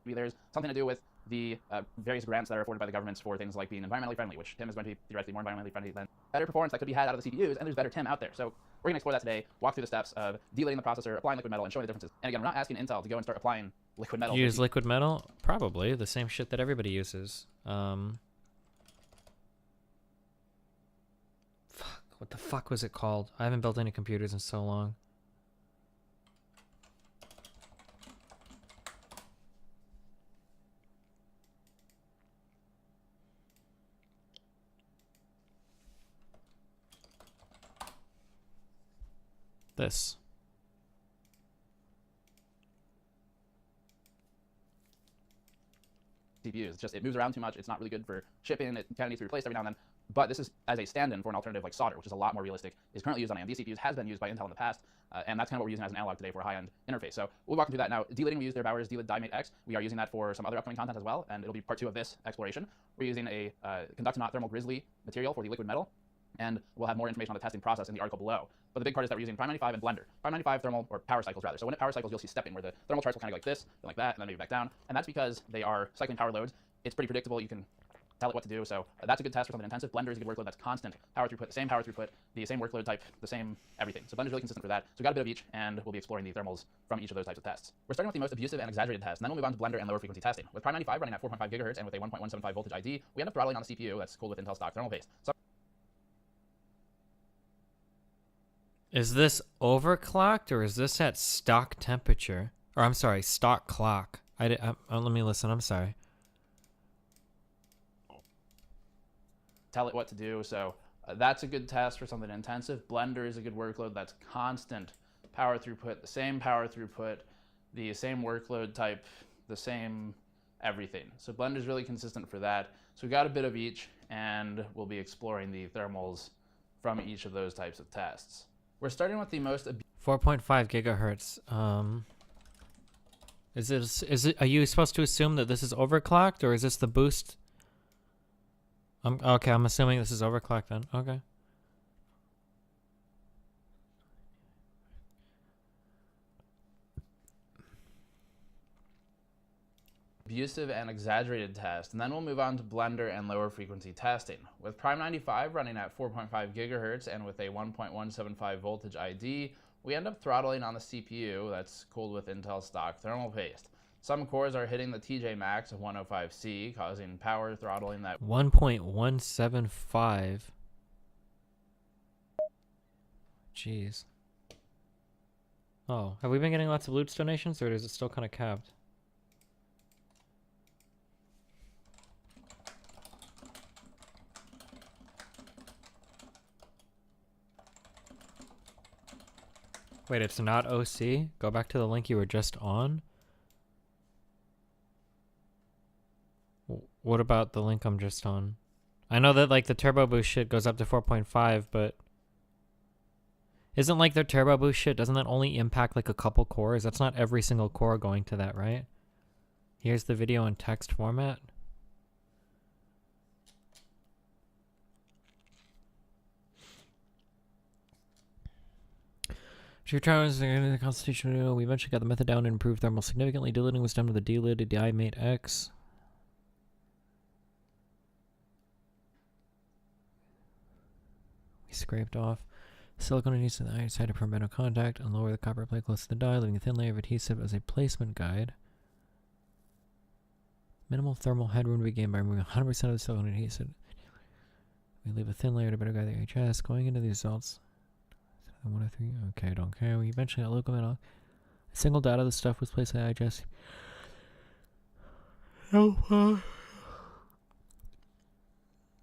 Maybe there's something to do with the various grants that are afforded by the governments for things like being environmentally friendly, which TIM is going to be theoretically more environmentally friendly than better performance that could be had out of the CPUs, and there's better TIM out there. So we're going to explore that today, walk through the steps of delating the processor, applying liquid metal, and showing the differences. And again, we're not asking Intel to go and start applying liquid metal.
Use liquid metal? Probably. The same shit that everybody uses. Fuck. What the fuck was it called? I haven't built any computers in so long. This.
CPUs. It's just, it moves around too much. It's not really good for shipping. It kind of needs to be replaced every now and then. But this is as a stand-in for an alternative like solder, which is a lot more realistic, is currently used on AMD CPUs, has been used by Intel in the past, and that's kind of what we're using as an analog today for a high-end interface. So we'll walk through that now. Delating, we use their Bauer's DLID DieMate X. We are using that for some other upcoming content as well, and it'll be part 2 of this exploration. We're using a conductor-not thermal grizzly material for the liquid metal, and we'll have more information on the testing process in the article below. But the big part is that we're using Prime 95 and Blender. Prime 95 thermal, or power cycles rather. So when it power cycles, you'll see stepping, where the thermal charts will kind of go like this, then like that, and then maybe back down. And that's because they are cycling power loads. It's pretty predictable. You can tell it what to do. So that's a good test for something intensive. Blender is a good workload that's constant power throughput, the same workload type, the same everything. So Blender's really consistent for that. So we got a bit of each, and we'll be exploring the thermals from each of those types of tests. We're starting with the most abusive and exaggerated test, and then we'll move on to Blender and lower frequency testing. With Prime 95 running at 4.5 gigahertz and with a 1.175 voltage ID, we end up throttling on the CPU that's cooled with Intel stock thermal paste. So
Is this overclocked or is this at stock temperature? Or I'm sorry, stock clock. Let me listen. I'm sorry.
tell it what to do. So that's a good test for something intensive. Blender is a good workload that's constant power throughput, the same power throughput, the same workload type, the same everything. So Blender is really consistent for that. So we got a bit of each, and we'll be exploring the thermals from each of those types of tests. We're starting with the most
4.5 gigahertz. Are you supposed to assume that this is overclocked, or is this the boost? Okay, I'm assuming this is overclocked then. Okay.
abusive and exaggerated test, and then we'll move on to Blender and lower frequency testing. With Prime 95 running at 4.5 gigahertz and with a 1.175 voltage ID, we end up throttling on the CPU that's cooled with Intel stock thermal paste. Some cores are hitting the TJ max of 105C, causing power throttling that
1.175. Jeez. Oh, have we been getting lots of loot donations, or is it still kind of capped? Wait, it's not OC? Go back to the link you were just on. What about the link I'm just on? I know that like the turbo boost shit goes up to 4.5, but isn't like their turbo boost shit, doesn't that only impact like a couple cores? That's not every single core going to that, right? Here's the video in text format. After trials in the Constitution, we eventually got the method down and improved thermal significantly. Delidding was done with the DLID DieMate X. We scraped off silicone adhesive to the outside to prevent contact and lower the copper plate close to the die, leaving a thin layer of adhesive as a placement guide. Minimal thermal headroom to be gained by removing 100% of the silicone adhesive. We leave a thin layer to better guide the HS. Going into the results. 103. Okay, don't care. We eventually got local metal. A single dot of the stuff was placed in the IHS.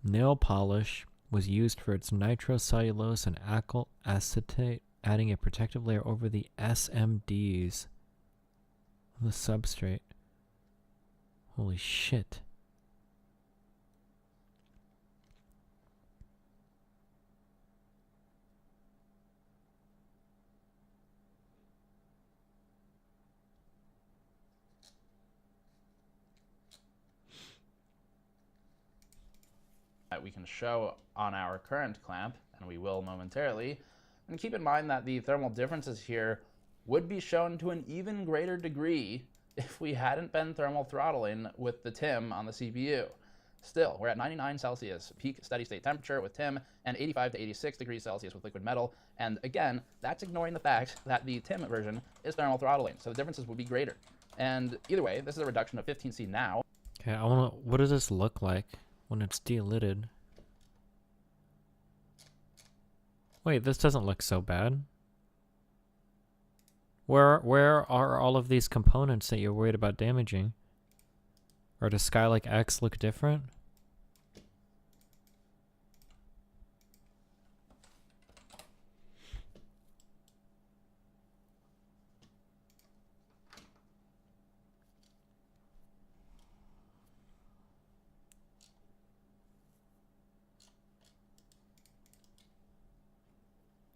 Nail polish was used for its nitrocellulose and alkyl acetate, adding a protective layer over the SMDs. The substrate. Holy shit.
That we can show on our current clamp, and we will momentarily. And keep in mind that the thermal differences here would be shown to an even greater degree if we hadn't been thermal throttling with the TIM on the CPU. Still, we're at 99 Celsius peak steady state temperature with TIM and 85 to 86 degrees Celsius with liquid metal. And again, that's ignoring the fact that the TIM version is thermal throttling, so the differences would be greater. And either way, this is a reduction of 15C now.
Okay, I wanna. What does this look like when it's delitted? Wait, this doesn't look so bad. Where are all of these components that you're worried about damaging? Or does Skylake X look different?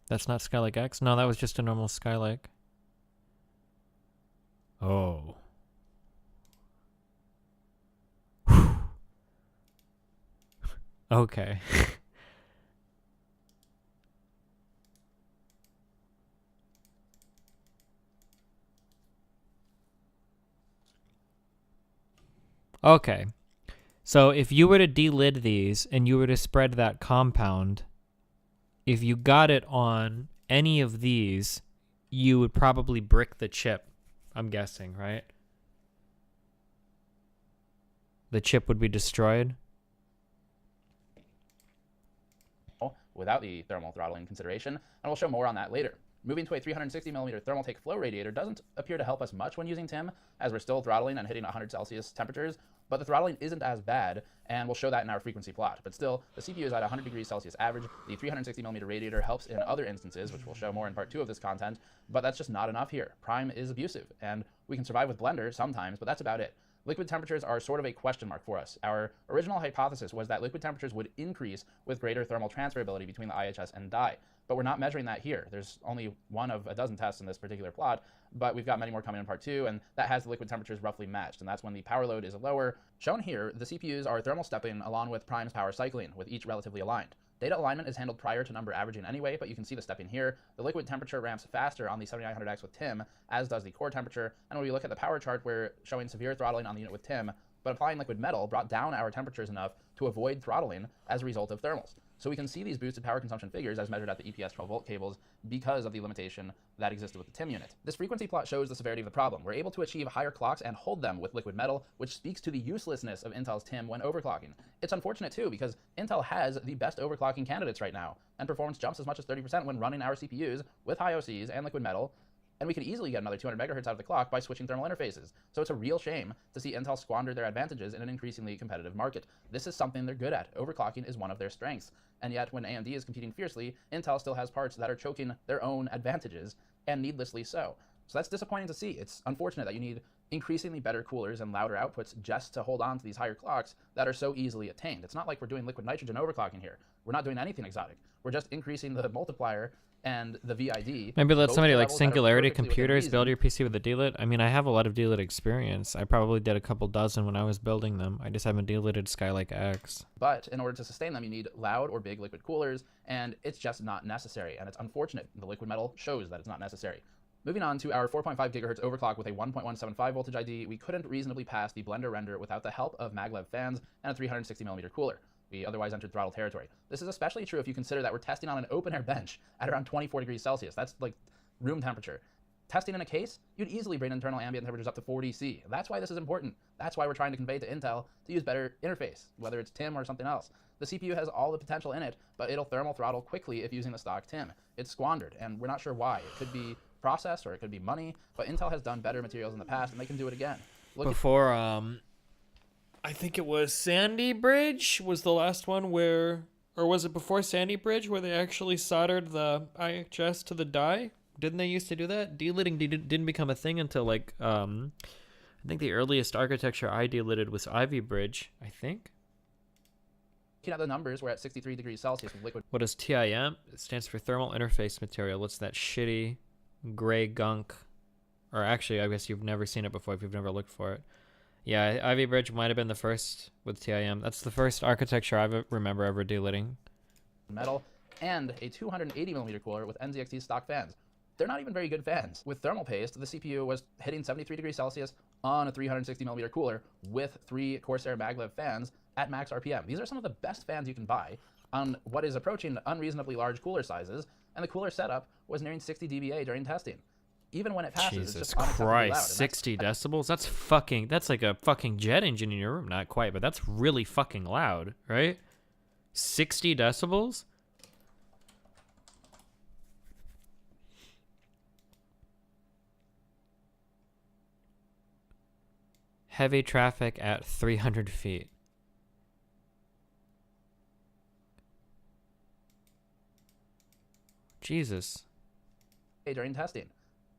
That's not Skylake X? No, that was just a normal Skylake. Oh. Okay. Okay. So if you were to delid these and you were to spread that compound, if you got it on any of these, you would probably brick the chip, I'm guessing, right? The chip would be destroyed.
Without the thermal throttling consideration, and we'll show more on that later. Moving to a 360mm thermal take flow radiator doesn't appear to help us much when using TIM, as we're still throttling and hitting 100 Celsius temperatures, but the throttling isn't as bad, and we'll show that in our frequency plot. But still, the CPU is at 100 degrees Celsius average. The 360mm radiator helps in other instances, which we'll show more in part 2 of this content, but that's just not enough here. Prime is abusive, and we can survive with Blender sometimes, but that's about it. Liquid temperatures are sort of a question mark for us. Our original hypothesis was that liquid temperatures would increase with greater thermal transferability between the IHS and die, but we're not measuring that here. There's only one of a dozen tests in this particular plot, but we've got many more coming in part 2, and that has the liquid temperatures roughly matched, and that's when the power load is lower. Shown here, the CPUs are thermal stepping along with Prime's power cycling, with each relatively aligned. Data alignment is handled prior to number averaging anyway, but you can see the stepping here. The liquid temperature ramps faster on the 7900X with TIM, as does the core temperature, and when we look at the power chart, we're showing severe throttling on the unit with TIM, but applying liquid metal brought down our temperatures enough to avoid throttling as a result of thermals. So we can see these boosted power consumption figures as measured at the EPS 12-volt cables because of the limitation that existed with the TIM unit. This frequency plot shows the severity of the problem. We're able to achieve higher clocks and hold them with liquid metal, which speaks to the uselessness of Intel's TIM when overclocking. It's unfortunate too, because Intel has the best overclocking candidates right now, and performance jumps as much as 30% when running our CPUs with high OCs and liquid metal, and we could easily get another 200 megahertz out of the clock by switching thermal interfaces. So it's a real shame to see Intel squander their advantages in an increasingly competitive market. This is something they're good at. Overclocking is one of their strengths. And yet, when AMD is competing fiercely, Intel still has parts that are choking their own advantages, and needlessly so. So that's disappointing to see. It's unfortunate that you need increasingly better coolers and louder outputs just to hold on to these higher clocks that are so easily attained. It's not like we're doing liquid nitrogen overclocking here. We're not doing anything exotic. We're just increasing the multiplier and the VID.
Maybe let somebody like Singularity Computers build your PC with a DLIT. I mean, I have a lot of DLIT experience. I probably did a couple dozen when I was building them. I just haven't DLITted Skylake X.
But in order to sustain them, you need loud or big liquid coolers, and it's just not necessary. And it's unfortunate. The liquid metal shows that it's not necessary. Moving on to our 4.5 gigahertz overclock with a 1.175 voltage ID, we couldn't reasonably pass the Blender render without the help of maglev fans and a 360mm cooler. We otherwise entered throttle territory. This is especially true if you consider that we're testing on an open air bench at around 24 degrees Celsius. That's like room temperature. Testing in a case, you'd easily bring internal ambient temperatures up to 40 C. That's why this is important. That's why we're trying to convey to Intel to use better interface, whether it's TIM or something else. The CPU has all the potential in it, but it'll thermal throttle quickly if using the stock TIM. It's squandered, and we're not sure why. It could be process or it could be money, but Intel has done better materials in the past, and they can do it again.
Before, I think it was Sandy Bridge was the last one where, or was it before Sandy Bridge where they actually soldered the IHS to the die? Didn't they used to do that? Delitting didn't become a thing until like I think the earliest architecture I deleted was Ivy Bridge, I think.
Looking at the numbers, we're at 63 degrees Celsius with liquid
What is TIM? It stands for thermal interface material. What's that shitty gray gunk? Or actually, I guess you've never seen it before if you've never looked for it. Yeah, Ivy Bridge might have been the first with TIM. That's the first architecture I remember ever deleting.
metal, and a 280mm cooler with NZXT stock fans. They're not even very good fans. With thermal paste, the CPU was hitting 73 degrees Celsius on a 360mm cooler with 3 Corsair maglev fans at max RPM. These are some of the best fans you can buy on what is approaching unreasonably large cooler sizes, and the cooler setup was nearing 60 dBA during testing. Even when it passes,
Jesus
it's just unacceptably loud.
Christ, 60 decibels? That's like a fucking jet engine in your room. Not quite, but that's really fucking loud, right? 60 decibels? Heavy traffic at 300 feet. Jesus.
During testing.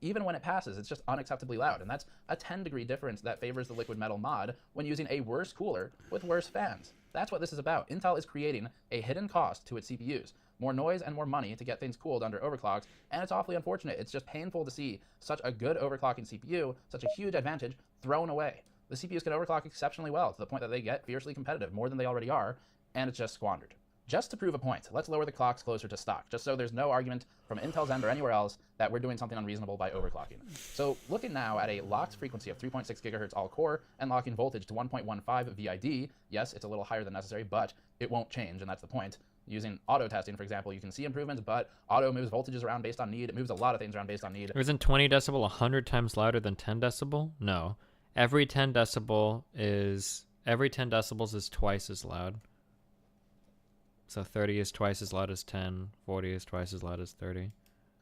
Even when it passes, it's just unacceptably loud, and that's a 10-degree difference that favors the liquid metal mod when using a worse cooler with worse fans. That's what this is about. Intel is creating a hidden cost to its CPUs. More noise and more money to get things cooled under overclocks, and it's awfully unfortunate. It's just painful to see such a good overclocking CPU, such a huge advantage, thrown away. The CPUs can overclock exceptionally well to the point that they get fiercely competitive, more than they already are, and it's just squandered. Just to prove a point, let's lower the clocks closer to stock, just so there's no argument from Intel's end or anywhere else that we're doing something unreasonable by overclocking. So looking now at a locked frequency of 3.6 GHz all-core and locking voltage to 1.15 VID, yes, it's a little higher than necessary, but it won't change, and that's the point. Using auto testing, for example, you can see improvements, but auto moves voltages around based on need. It moves a lot of things around based on need.
Isn't 20 decibel 100 times louder than 10 decibel? No. Every 10 decibels is twice as loud. So 30 is twice as loud as 10, 40 is twice as loud as 30.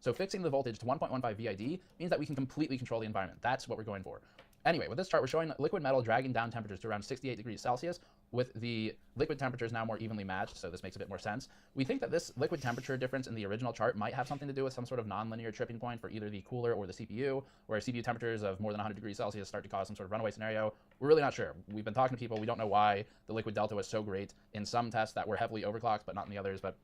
So fixing the voltage to 1.15 VID means that we can completely control the environment. That's what we're going for. Anyway, with this chart, we're showing liquid metal dragging down temperatures to around 68 degrees Celsius, with the liquid temperatures now more evenly matched, so this makes a bit more sense. We think that this liquid temperature difference in the original chart might have something to do with some sort of nonlinear tripping point for either the cooler or the CPU, where CPU temperatures of more than 100 degrees Celsius start to cause some sort of runaway scenario. We're really not sure. We've been talking to people. We don't know why the liquid delta was so great in some tests that were heavily overclocked, but not in the others. But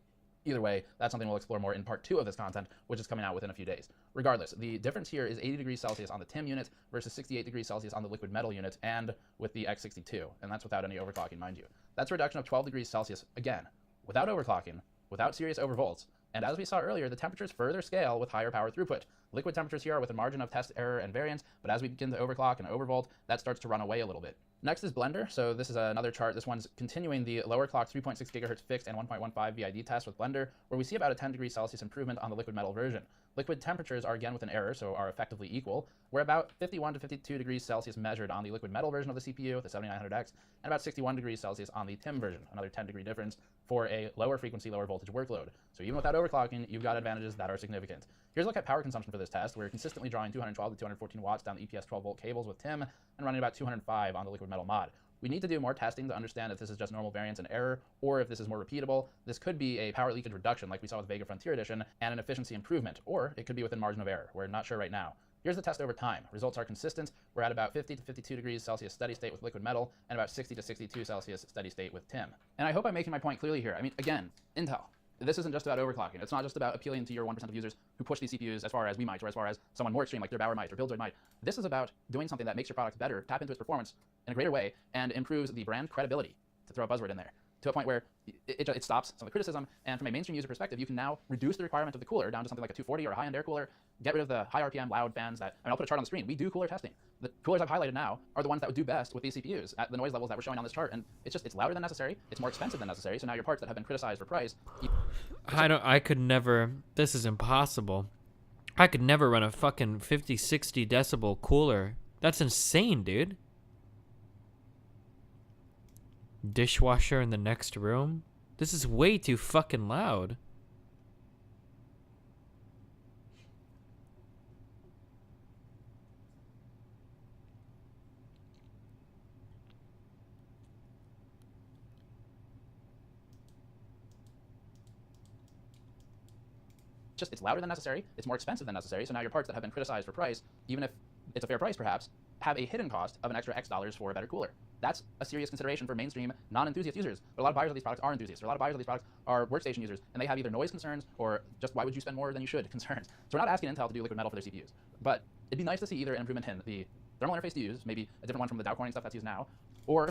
either way, that's something we'll explore more in part 2 of this content, which is coming out within a few days. Regardless, the difference here is 80 degrees Celsius on the TIM unit versus 68 degrees Celsius on the liquid metal unit and with the X62, and that's without any overclocking, mind you. That's a reduction of 12 degrees Celsius, again, without overclocking, without serious overvolts, and as we saw earlier, the temperatures further scale with higher power throughput. Liquid temperatures here are with a margin of test error and variance, but as we begin to overclock and overvolt, that starts to run away a little bit. Next is Blender. So this is another chart. This one's continuing the lower clock 3.6 GHz fixed and 1.15 VID test with Blender, where we see about a 10 degrees Celsius improvement on the liquid metal version. Liquid temperatures are again with an error, so are effectively equal. We're about 51 to 52 degrees Celsius measured on the liquid metal version of the CPU, the 7900X, and about 61 degrees Celsius on the TIM version, another 10-degree difference for a lower frequency, lower voltage workload. So even without overclocking, you've got advantages that are significant. Here's a look at power consumption for this test. We're consistently drawing 212 to 214 watts down the EPS 12-volt cables with TIM and running about 205 on the liquid metal mod. We need to do more testing to understand if this is just normal variance and error, or if this is more repeatable. This could be a power leakage reduction like we saw with Vega Frontier Edition, and an efficiency improvement, or it could be within margin of error. We're not sure right now. Here's the test over time. Results are consistent. We're at about 50 to 52 degrees Celsius steady state with liquid metal, and about 60 to 62 Celsius steady state with TIM. And I hope I'm making my point clearly here. I mean, again, Intel. This isn't just about overclocking. It's not just about appealing to your 1% of users who push these CPUs as far as we might, or as far as someone more extreme like DeBauer might, or Billjoy might. This is about doing something that makes your product better, tap into its performance in a greater way, and improves the brand credibility, to throw a buzzword in there, to a point where it stops some of the criticism, and from a mainstream user perspective, you can now reduce the requirement of the cooler down to something like a 240 or a high-end air cooler, get rid of the high RPM loud fans that, I mean, I'll put a chart on the screen. We do cooler testing. The coolers I've highlighted now are the ones that would do best with these CPUs at the noise levels that we're showing on this chart, and it's louder than necessary, it's more expensive than necessary, so now your parts that have been criticized for price...
I could never, this is impossible. I could never run a fucking 50, 60 decibel cooler. That's insane, dude. Dishwasher in the next room? This is way too fucking loud.
It's louder than necessary, it's more expensive than necessary, so now your parts that have been criticized for price, even if it's a fair price perhaps, have a hidden cost of an extra X dollars for a better cooler. That's a serious consideration for mainstream non-enthusiast users. But a lot of buyers of these products are enthusiasts. Or a lot of buyers of these products are workstation users, and they have either noise concerns or just why would you spend more than you should concerns. So we're not asking Intel to do liquid metal for their CPUs, but it'd be nice to see either an improvement in the thermal interface to use, maybe a different one from the Dow Corning stuff that's used now, or...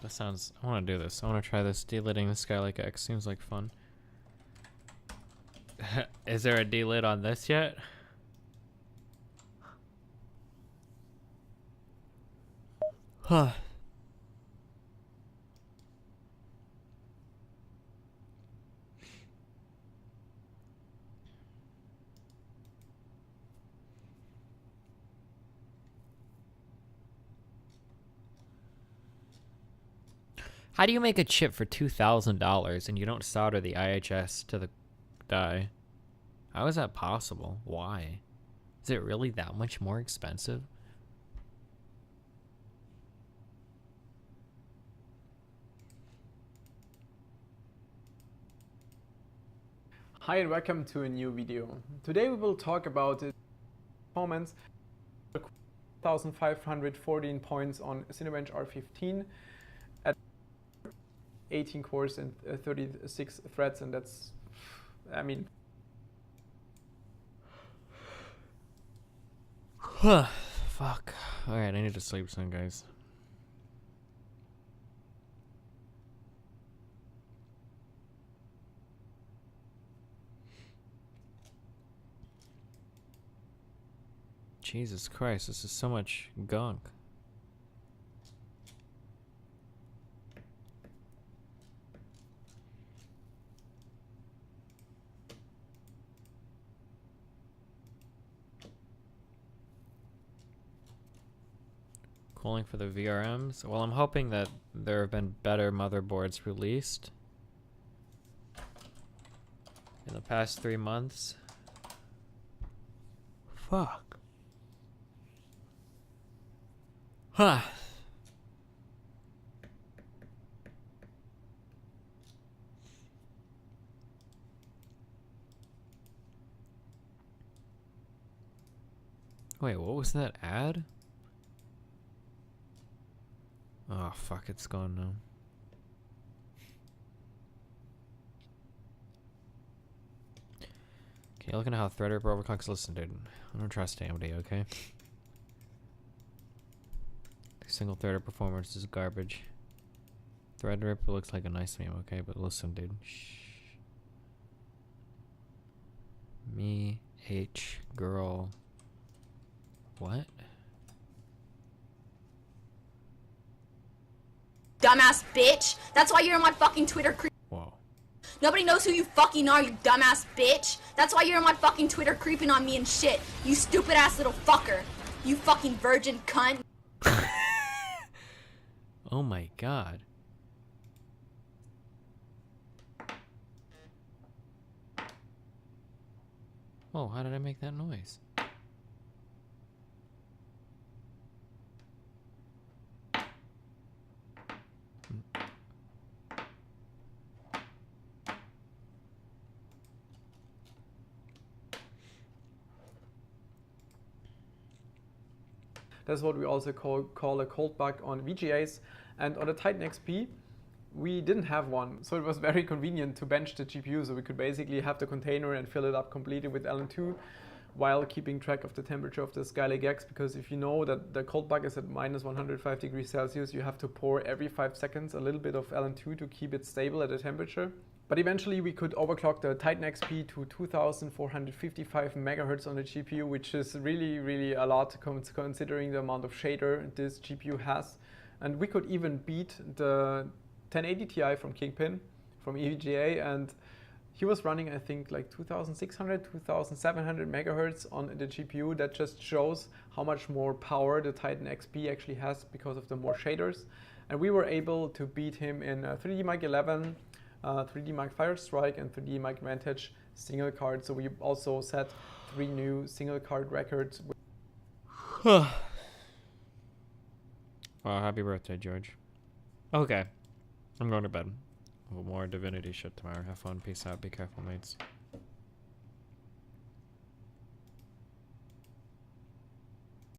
That sounds... I want to do this. I want to try this. Delitting the Skylake X seems like fun. Is there a delit on this yet? Huh. How do you make a chip for $2,000 and you don't solder the IHS to the die? How is that possible? Why? Is it really that much more expensive?
Hi and welcome to a new video. Today we will talk about the performance 1514 points on Cinebench R15 at 18 cores and 36 threads, and that's, I mean...
Fuck. Alright, I need to sleep soon, guys. Jesus Christ, this is so much gunk. Cooling for the VRMs? Well, I'm hoping that there have been better motherboards released in the past 3 months. Fuck. Huh. Wait, what was that ad? Oh, fuck, it's gone now. Okay, looking at how Threadripper overclocks. Listen, dude. I don't trust AMD, okay? Single threader performance is garbage. Threadripper looks like a nice meme, okay? But listen, dude. Shh. Me, H, girl. What?
Dumbass bitch. That's why you're on my fucking Twitter
Whoa.
Nobody knows who you fucking are, you dumbass bitch. That's why you're on my fucking Twitter creeping on me and shit. You stupid ass little fucker. You fucking virgin cunt.
Oh my god. Oh, how did I make that noise?
That's what we also call a cold bug on VGAs. And on the Titan XP, we didn't have one. So it was very convenient to bench the GPU. So we could basically have the container and fill it up completely with LN2 while keeping track of the temperature of the Skylake X. Because if you know that the cold bug is at minus 105 degrees Celsius, you have to pour every 5 seconds a little bit of LN2 to keep it stable at the temperature. But eventually we could overclock the Titan XP to 2455 megahertz on the GPU, which is really, really a lot considering the amount of shader this GPU has. And we could even beat the 1080 Ti from Kingpin, from EVGA, and he was running, I think, like 2600, 2700 megahertz on the GPU. That just shows how much more power the Titan XP actually has because of the more shaders. And we were able to beat him in 3D Mark 11, 3D Mark Firestrike, and 3D Mark Vantage single card. So we also set 3 new single card records.
Wow, happy birthday, George. Okay, I'm going to bed. More Divinity shit tomorrow. Have fun. Peace out. Be careful, mates.